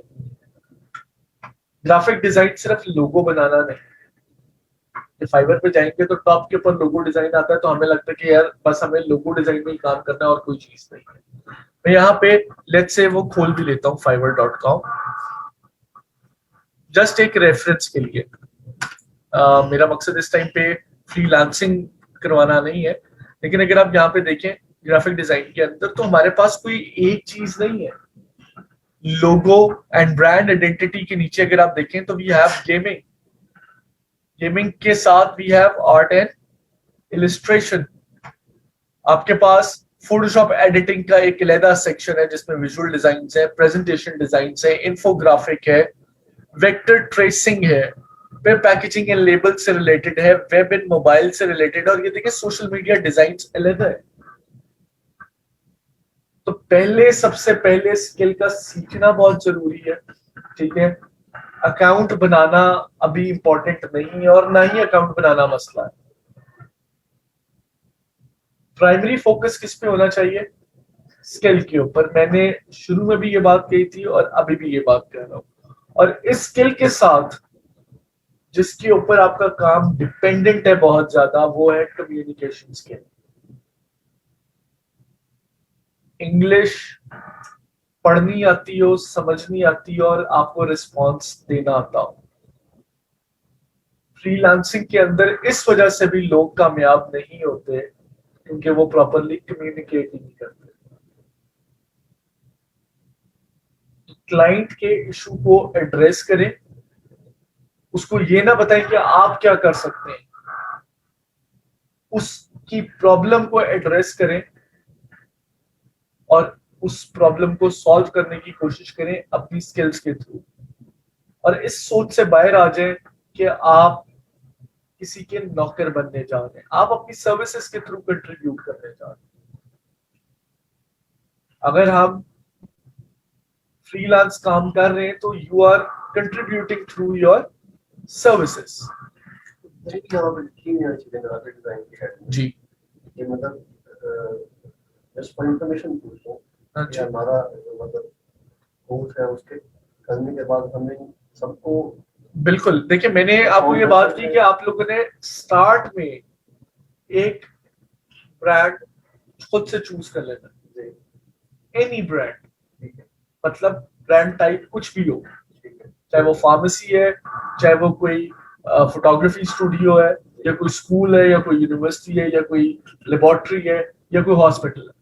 Speaker 1: ग्राफिक डिजाइन सिर्फ लोगो बनाना नहीं, फाइवर पे जाएंगे तो टॉप के ऊपर लोगो डिजाइन आता है तो हमें लगता है कि यार बस हमें लोगो डिजाइन में ही काम करना है और कोई चीज नहीं है। मैं यहाँ पे लेट्स से वो खोल भी लेता हूँ fiverr.com, जस्ट एक रेफरेंस के लिए। मेरा मकसद इस टाइम पे फ्रीलांसिंग करवाना नहीं है, लेकिन अगर आप यहाँ पे देखें ग्राफिक डिजाइन के अंदर तो हमारे पास कोई एक चीज नहीं है। लोगो एंड ब्रांड आइडेंटिटी के नीचे अगर आप देखें तो वी हैव गेमिंग, गेमिंग के साथ we have art and illustration. आपके पास फोटोशॉप एडिटिंग का एक अलग सेक्शन है जिसमें विजुअल डिजाइन है, प्रेजेंटेशन डिजाइन है, इंफोग्राफिक है, वेक्टर ट्रेसिंग है, वेब पैकेजिंग एंड लेबल से रिलेटेड है, वेब एंड मोबाइल से रिलेटेड, और ये देखिए सोशल मीडिया डिजाइन अलग है। तो पहले सबसे पहले स्किल का सीखना बहुत जरूरी है, ठीक है। अकाउंट बनाना अभी इंपॉर्टेंट नहीं है और ना ही अकाउंट बनाना मसला है। प्राइमरी फोकस किस पे होना चाहिए? स्किल के ऊपर। मैंने शुरू में भी ये बात कही थी और अभी भी ये बात कह रहा हूं। और इस स्किल के साथ जिसके ऊपर आपका काम डिपेंडेंट है बहुत ज्यादा, वो है कम्युनिकेशन स्किल। इंग्लिश पढ़नी आती हो, समझनी आती हो और आपको रिस्पॉन्स देना आता हो। फ्रीलांसिंग के अंदर इस वजह से भी लोग कामयाब नहीं होते क्योंकि वो प्रॉपरली कम्युनिकेट ही नहीं करते। क्लाइंट के इशू को एड्रेस करें, उसको ये ना बताएं कि आप क्या कर सकते हैं, उसकी प्रॉब्लम को एड्रेस करें और उस प्रॉब्लम को सॉल्व करने की कोशिश करें अपनी स्किल्स के थ्रू। और इस सोच से बाहर आ जाएं कि आप किसी के नौकर बनने जा रहे हैं, आप अपनी सर्विसेज के थ्रू कंट्रीब्यूट करने जा रहे हैं। अगर हम फ्रीलांस काम कर रहे हैं तो you are contributing through your services. जी
Speaker 2: ये मतलब जस्ट फॉर इंफॉर्मेशन पूछूं कि हमारा मतलब कोर्स है उसके करने के बाद हमें सबको
Speaker 1: बिल्कुल। देखिए मैंने आपको ये बात की कि आप लोगों ने स्टार्ट में एक ब्रांड खुद से चूज कर लेना, एनी ब्रांड, मतलब ब्रांड टाइप कुछ भी हो, चाहे वो फार्मेसी है, चाहे वो कोई फोटोग्राफी स्टूडियो है, या कोई स्कूल है, या कोई यूनिवर्सिटी है, या कोई लेबोरेटरी है, या कोई हॉस्पिटल है।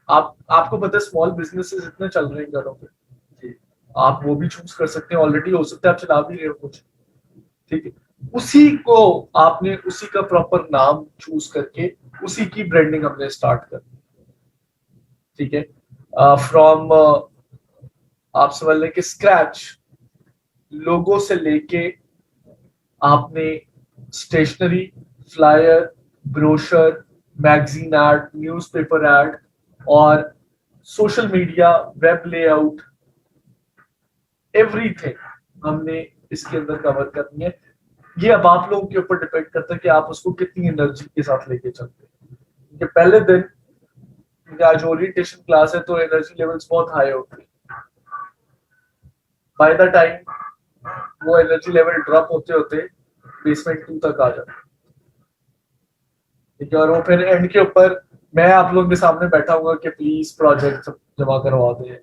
Speaker 1: आपको पता है स्मॉल बिजनेसेस इतने चल रहे हैं घरों पे, आप वो भी चूज कर सकते हैं। ऑलरेडी हो सकता है आप चला भी रहे हो कुछ, ठीक है। उसी को आपने उसी का प्रॉपर नाम चूज करके उसी की ब्रांडिंग हमने स्टार्ट कर, ठीक है। फ्रॉम आप समझ लें कि स्क्रैच, लोगो से लेके आपने stationery, flyer, brochure, magazine ad, newspaper ad और social media, web layout, everything हमने इसके अंदर कवर करनी है। ये अब आप लोगों के ऊपर डिपेंड करता है कि आप उसको कितनी एनर्जी के साथ लेके चलते हैं। क्योंकि पहले दिन, क्योंकि आज ओरिएंटेशन क्लास है तो एनर्जी लेवल्स बहुत हाई होते हैं, बाय द टाइम वो एनर्जी लेवल ड्रॉप होते होते बेसमेंट 2 तक आ जाते, ठीक है। और वो फिर एंड के ऊपर मैं आप लोगों के सामने बैठा हुआ कि प्लीज प्रोजेक्ट जमा करवा दें,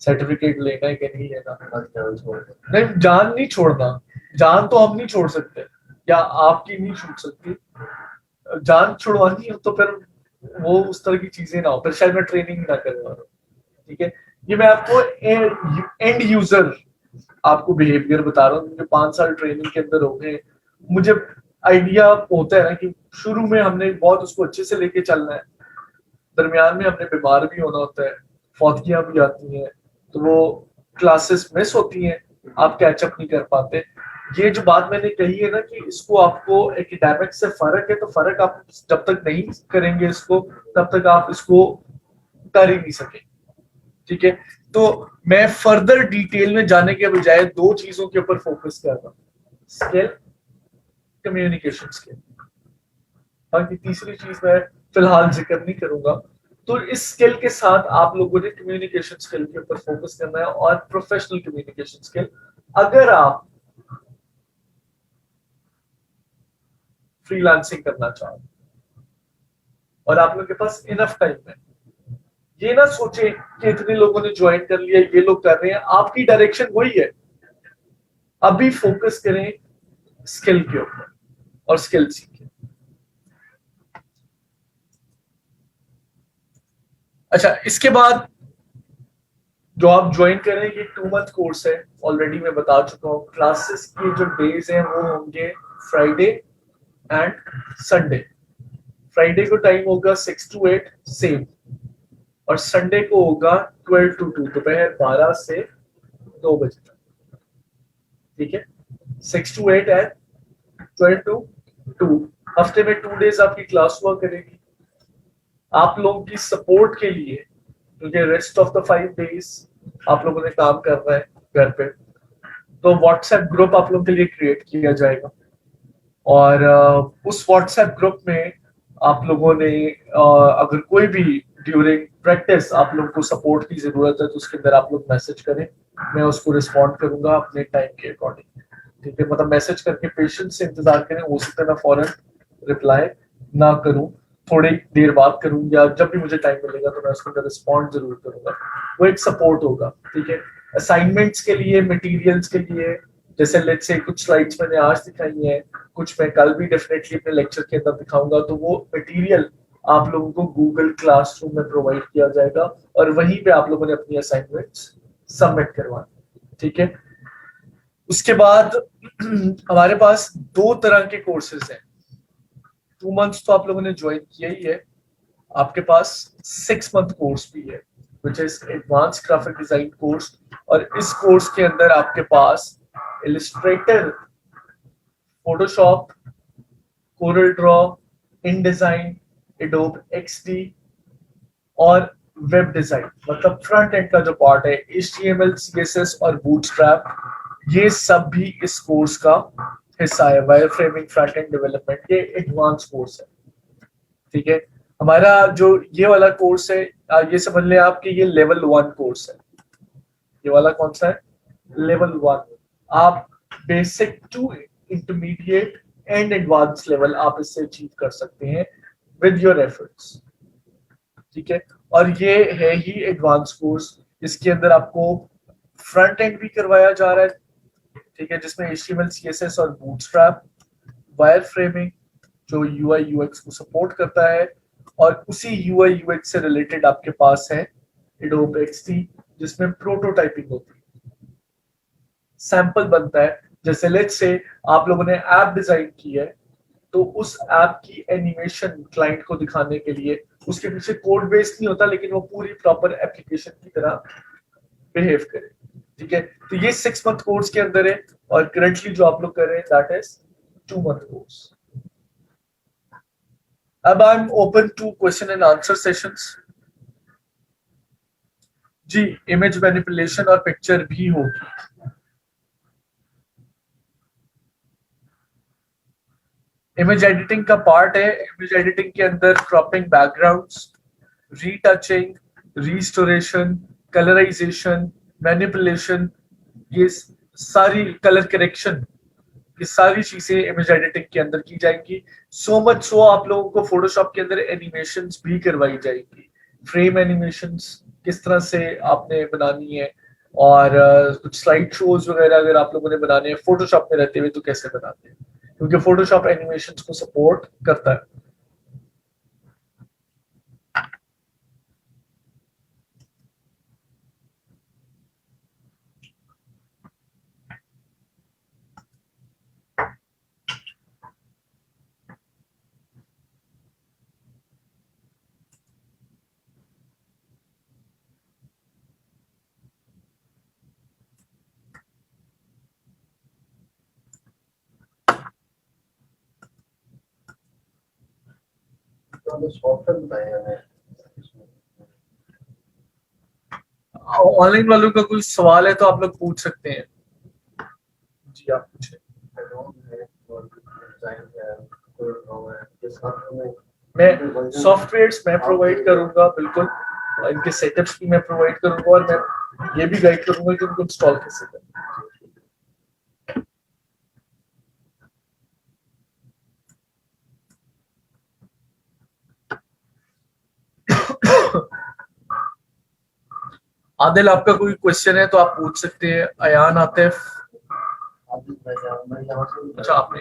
Speaker 1: सर्टिफिकेट लेना है कि नहीं लेना। नहीं, जान नहीं छोड़ना, जान तो हम नहीं छोड़ सकते या आपकी नहीं छूट सकती। जान छुड़वानी हो तो फिर वो उस तरह की चीजें ना हो, फिर शायद मैं ट्रेनिंग ना करवा रहा हूँ। ठीक है, ये मैं आपको एंड यूजर आपको बिहेवियर बता रहा हूँ, क्योंकि 5 साल ट्रेनिंग के अंदर हो गए, मुझे आइडिया होता है ना कि शुरू में हमने बहुत उसको अच्छे से लेके चलना है, दरमियान में हमने बीमार भी होना होता है, फौतगियां भी आती हैं, तो वो क्लासेस मिस होती हैं, आप कैचअप नहीं कर पाते। ये जो बात मैंने कही है ना कि इसको आपको एकेडमिक से फर्क है, तो फर्क आप जब तक नहीं करेंगे इसको, तब तक आप इसको कर ही नहीं सकेंगे। ठीक है, तो मैं फर्दर डिटेल में जाने के बजाय 2 चीजों के ऊपर फोकस कर रहा हूँ, स्किल, कम्युनिकेशन स्किल। बाकी तीसरी चीज मैं फिलहाल जिक्र नहीं करूंगा। तो इस स्किल के साथ आप लोगों ने कम्युनिकेशन स्किल के ऊपर फोकस करना है, और प्रोफेशनल कम्युनिकेशन स्किल। अगर आप फ्रीलांसिंग करना चाहो और आप लोगों के पास इनफ टाइम है, ये ना सोचे कि इतने लोगों ने ज्वाइन कर लिया, ये लोग कर रहे हैं, आपकी डायरेक्शन वही है, अभी फोकस करें स्किल के ऊपर और स्किल सीखें। अच्छा, इसके बाद जो आप ज्वाइन करें, ये 2 मंथ कोर्स है, ऑलरेडी मैं बता चुका हूँ। क्लासेस के जो डेज हैं वो होंगे फ्राइडे एंड संडे। फ्राइडे को टाइम होगा 6 to 8 सेम, और संडे को होगा 12 to 2, दोपहर 12 से 2 बजे तक। ठीक है, 6 to 8 एंड 12 to 2। हफ्ते में 2 डेज आपकी क्लास हुआ करेगी। आप लोगों की सपोर्ट के लिए, क्योंकि रेस्ट ऑफ द 5 डेज आप लोगों ने काम करना है घर पे, तो व्हाट्सएप ग्रुप आप लोगों के लिए क्रिएट किया जाएगा, और उस व्हाट्सएप ग्रुप में आप लोगों ने अगर कोई भी ड्यूरिंग प्रैक्टिस आप लोगों को सपोर्ट की जरूरत है, तो उसके अंदर आप लोग मैसेज करें, मैं उसको रिस्पॉन्ड करूंगा अपने टाइम के अकॉर्डिंग। ठीक है, मतलब मैसेज करके पेशेंस से इंतजार करें, हो सकता है मैं फौरन रिप्लाई ना करूं, थोड़ी देर बाद करूं, या जब भी मुझे टाइम मिलेगा तो मैं उसके अंदर रिस्पॉन्ड जरूर करूंगा। वो एक सपोर्ट होगा। ठीक है, असाइनमेंट्स के लिए, मटेरियल्स के लिए, जैसे लेट्स से कुछ स्लाइड्स मैंने आज दिखाई हैं, कुछ मैं कल भी डेफिनेटली अपने लेक्चर के अंदर दिखाऊंगा, तो वो मटेरियल आप लोगों को गूगल क्लासरूम में प्रोवाइड किया जाएगा, और वहीं पे आप लोगों ने अपनी असाइनमेंट्स सबमिट करवानी। ठीक है, उसके बाद हमारे पास 2 तरह के कोर्सेज हैं। 2 मंथ्स तो आप लोगों ने ज्वाइन किया ही है, आपके पास 6 मंथ कोर्स भी है, which is advance graphic design course. और इस कोर्स के अंदर आपके पास Illustrator, Photoshop, Corel Draw, InDesign, Adobe XD और वेब डिजाइन, मतलब फ्रंट एंड का जो पार्ट है, HTML, CSS और बूटस्ट्रैप, ये सब भी इस कोर्स का हिस्सा है। Wire framing, front end development, ये एडवांस कोर्स है। ठीक है, हमारा जो ये वाला कोर्स है, ये समझ लें आप कि ये लेवल 1 कोर्स है। ये वाला कौन सा है? लेवल 1। आप basic to intermediate and advance level आप इससे अचीव कर सकते हैं विद योर एफर्ट्स। ठीक है, और ये है ही एडवांस कोर्स, इसके अंदर आपको फ्रंट एंड भी करवाया जा रहा है। ठीक है, जिसमें HTML, CSS और बूटस्ट्रैप, वायर फ्रेमिंग जो UI UX को सपोर्ट करता है, और उसी UI UX से रिलेटेड आपके पास है एडोब XD, जिसमें प्रोटोटाइपिंग होती है, सैंपल बनता है। जैसे लेट्स से आप लोगों ने ऐप डिजाइन की है, तो उस ऐप की एनिमेशन क्लाइंट को दिखाने के लिए उसके पीछे कोड बेस नहीं होता, लेकिन वो पूरी प्रॉपर एप्लीकेशन की तरह बिहेव करे। ठीक है, तो ये 6 मंथ कोर्स के अंदर है, और करंटली जो आप लोग कर रहे हैं दैट इज 2 मंथ कोर्स। अब I am open to question and answer sessions. जी, इमेज मैनिपुलेशन और पिक्चर भी होगी। इमेज एडिटिंग का पार्ट है। इमेज एडिटिंग के अंदर cropping backgrounds, retouching, restoration, colourisation, manipulation, ये सारी कलर करेक्शन, ये सारी चीजें इमेज एडिटिंग के अंदर की जाएंगी। सो मच सो आप लोगों को फोटोशॉप के अंदर एनिमेशंस भी करवाई जाएगी। फ्रेम एनिमेशंस किस तरह से आपने बनानी है, और कुछ स्लाइड शोज वगैरह अगर आप लोगों ने बनाने हैं फोटोशॉप में रहते हुए तो कैसे बनाते हैं, क्योंकि फोटोशॉप एनिमेशंस को सपोर्ट करता है।
Speaker 2: तो हमें सॉफ्टवेयर बताया हमें।
Speaker 1: ऑनलाइन वालों का कोई सवाल है तो आप लोग पूछ सकते हैं। जी आप पूछे। मैं सॉफ्टवेयर्स मैं प्रोवाइड करूंगा बिल्कुल, इनके सेटअप्स भी मैं प्रोवाइड करूंगा और मैं ये भी गाइड करूंगा कि उनको इंस्टॉल कैसे करें। आदिल आपका कोई क्वेश्चन है तो आप पूछ सकते हैं। अयान आतिफ, अच्छा आपने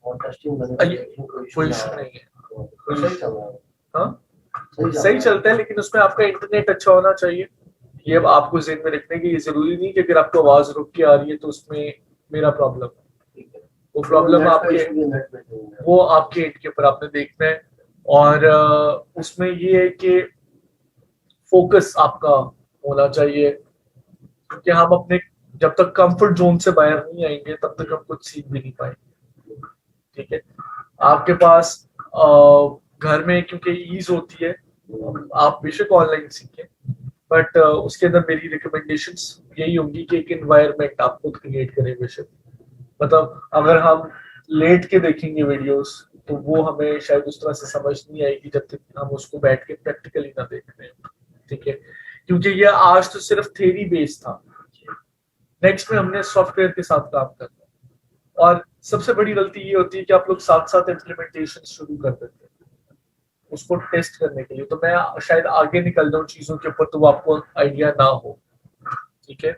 Speaker 1: कोई इशू नहीं है, हाँ सही चलता है, लेकिन उसमें आपका इंटरनेट अच्छा होना चाहिए। ये अब आपको ज़हन में रखने की, ये जरूरी नहीं कि अगर आपको आवाज रुक के आ रही है तो उसमें मेरा प्रॉब्लम है। वो प्रॉब्लम आपके एंड के ऊपर आपने देखना है। और उसमें ये है कि फोकस आपका होना चाहिए, क्योंकि हम अपने जब तक कंफर्ट जोन से बाहर नहीं आएंगे तब तक हम कुछ सीख भी नहीं पाएंगे। ठीक है, आपके पास घर में क्योंकि ईज होती है, आप बेशक ऑनलाइन सीखें, बट उसके अंदर मेरी रिकमेंडेशंस यही होंगी कि एक एनवायरनमेंट आप खुद क्रिएट करें। बेशक मतलब अगर हम लेट के देखेंगे वीडियोस तो वो हमें शायद उस तरह से समझ नहीं आएगी जब तक हम उसको बैठ के प्रैक्टिकली ना देख रहे हैं। ठीक है, क्योंकि ये आज तो सिर्फ थ्योरी बेस्ड था, नेक्स्ट में हमने सॉफ्टवेयर के साथ काम करना है। और सबसे बड़ी गलती ये होती है कि आप लोग साथ साथ इम्प्लीमेंटेशन शुरू कर देते हैं उसको टेस्ट करने के लिए, तो मैं शायद आगे निकल जाऊं चीजों के ऊपर तो वो आपको आइडिया ना हो। ठीक है,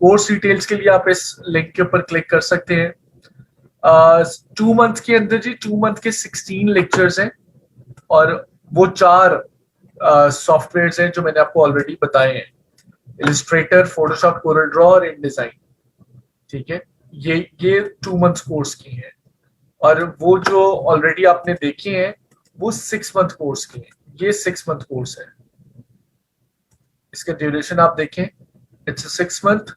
Speaker 1: कोर्स डिटेल्स के लिए आप इस लिंक के ऊपर क्लिक कर सकते हैं। 2 मंथ के अंदर जी 2 मंथ के 16 लेक्चर्स हैं और वो 4 सॉफ्टवेयर्स हैं जो मैंने आपको ऑलरेडी बताए हैं, इलस्ट्रेटर, फोटोशॉप, कोरल ड्रॉ और इनडिजाइन। ठीक है, ये 2 मंथ्स कोर्स की हैं और वो जो ऑलरेडी आपने देखे हैं वो 6 मंथ कोर्स के हैं। ये 6 मंथ कोर्स है, इसका ड्यूरेशन आप देखें, इट्स 6 मंथ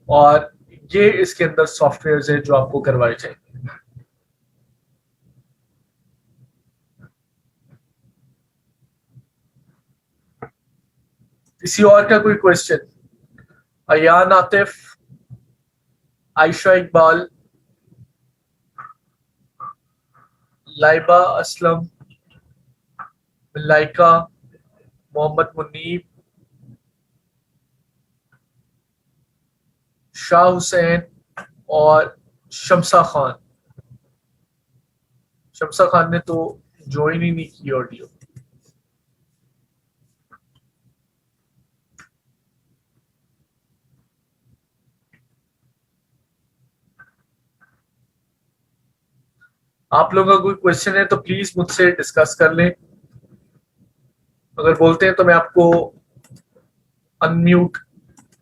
Speaker 1: और ये इसके अंदर सॉफ्टवेयर्स हैं जो आपको करवाए जाएंगे। किसी और का कोई क्वेश्चन? अयान आतिफ, आयशा इकबाल, लाइबा असलम, मलाइका, मोहम्मद मुनीब, शाह हुसैन और शमसा खान। शमसा खान ने तो ज्वाइन ही नहीं की ऑडियो। आप लोगों का कोई क्वेश्चन है तो प्लीज मुझसे डिस्कस कर लें। अगर बोलते हैं तो मैं आपको अनम्यूट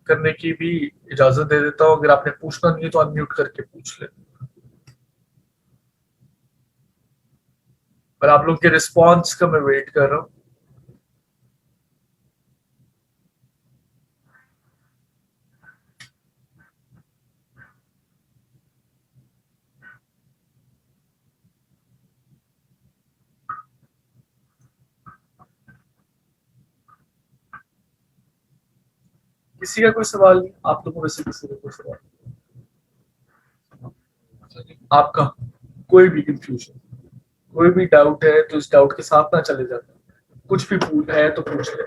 Speaker 1: करने की भी इजाजत दे देता हूं। अगर आपने पूछना नहीं है तो अनम्यूट करके पूछ ले। पर आप लोग के रिस्पांस का मैं वेट कर रहा हूं। किसी का कोई सवाल नहीं? आप लोगों में से किसी का कोई सवाल? आपका कोई भी कंफ्यूजन, कोई भी डाउट है तो इस डाउट के साथ ना चले जाते, कुछ भी पूछ है तो पूछ ले।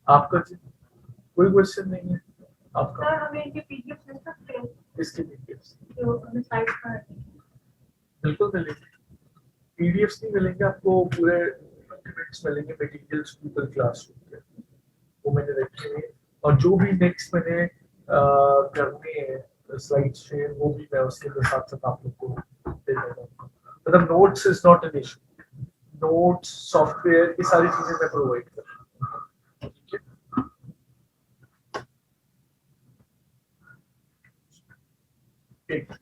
Speaker 1: आपका जी कोई क्वेश्चन नहीं है? आपका
Speaker 4: सर हमें इनके पीडीएफ मिल सकते हैं
Speaker 1: इसके पीडीएफ
Speaker 4: जो हमें साइट पर है?
Speaker 1: बिल्कुल मिलेंगे। पीडीएफ नहीं मिलेंगे आपको, पूरे डॉक्यूमेंट्स मिलेंगे, मटेरियल्स गूगल क्लासरूम के, वो मैंने रखे हैं। और जो भी नेक्स्ट मैंने करने हैं स्लाइड शेयर, वो भी मैं उसके साथ साथ आप लोग को दे दूंगा। मतलब notes is not an issue, notes software ये सारी चीजें मैं प्रोवाइड कर रहा हूं। ठीक है, ठीक।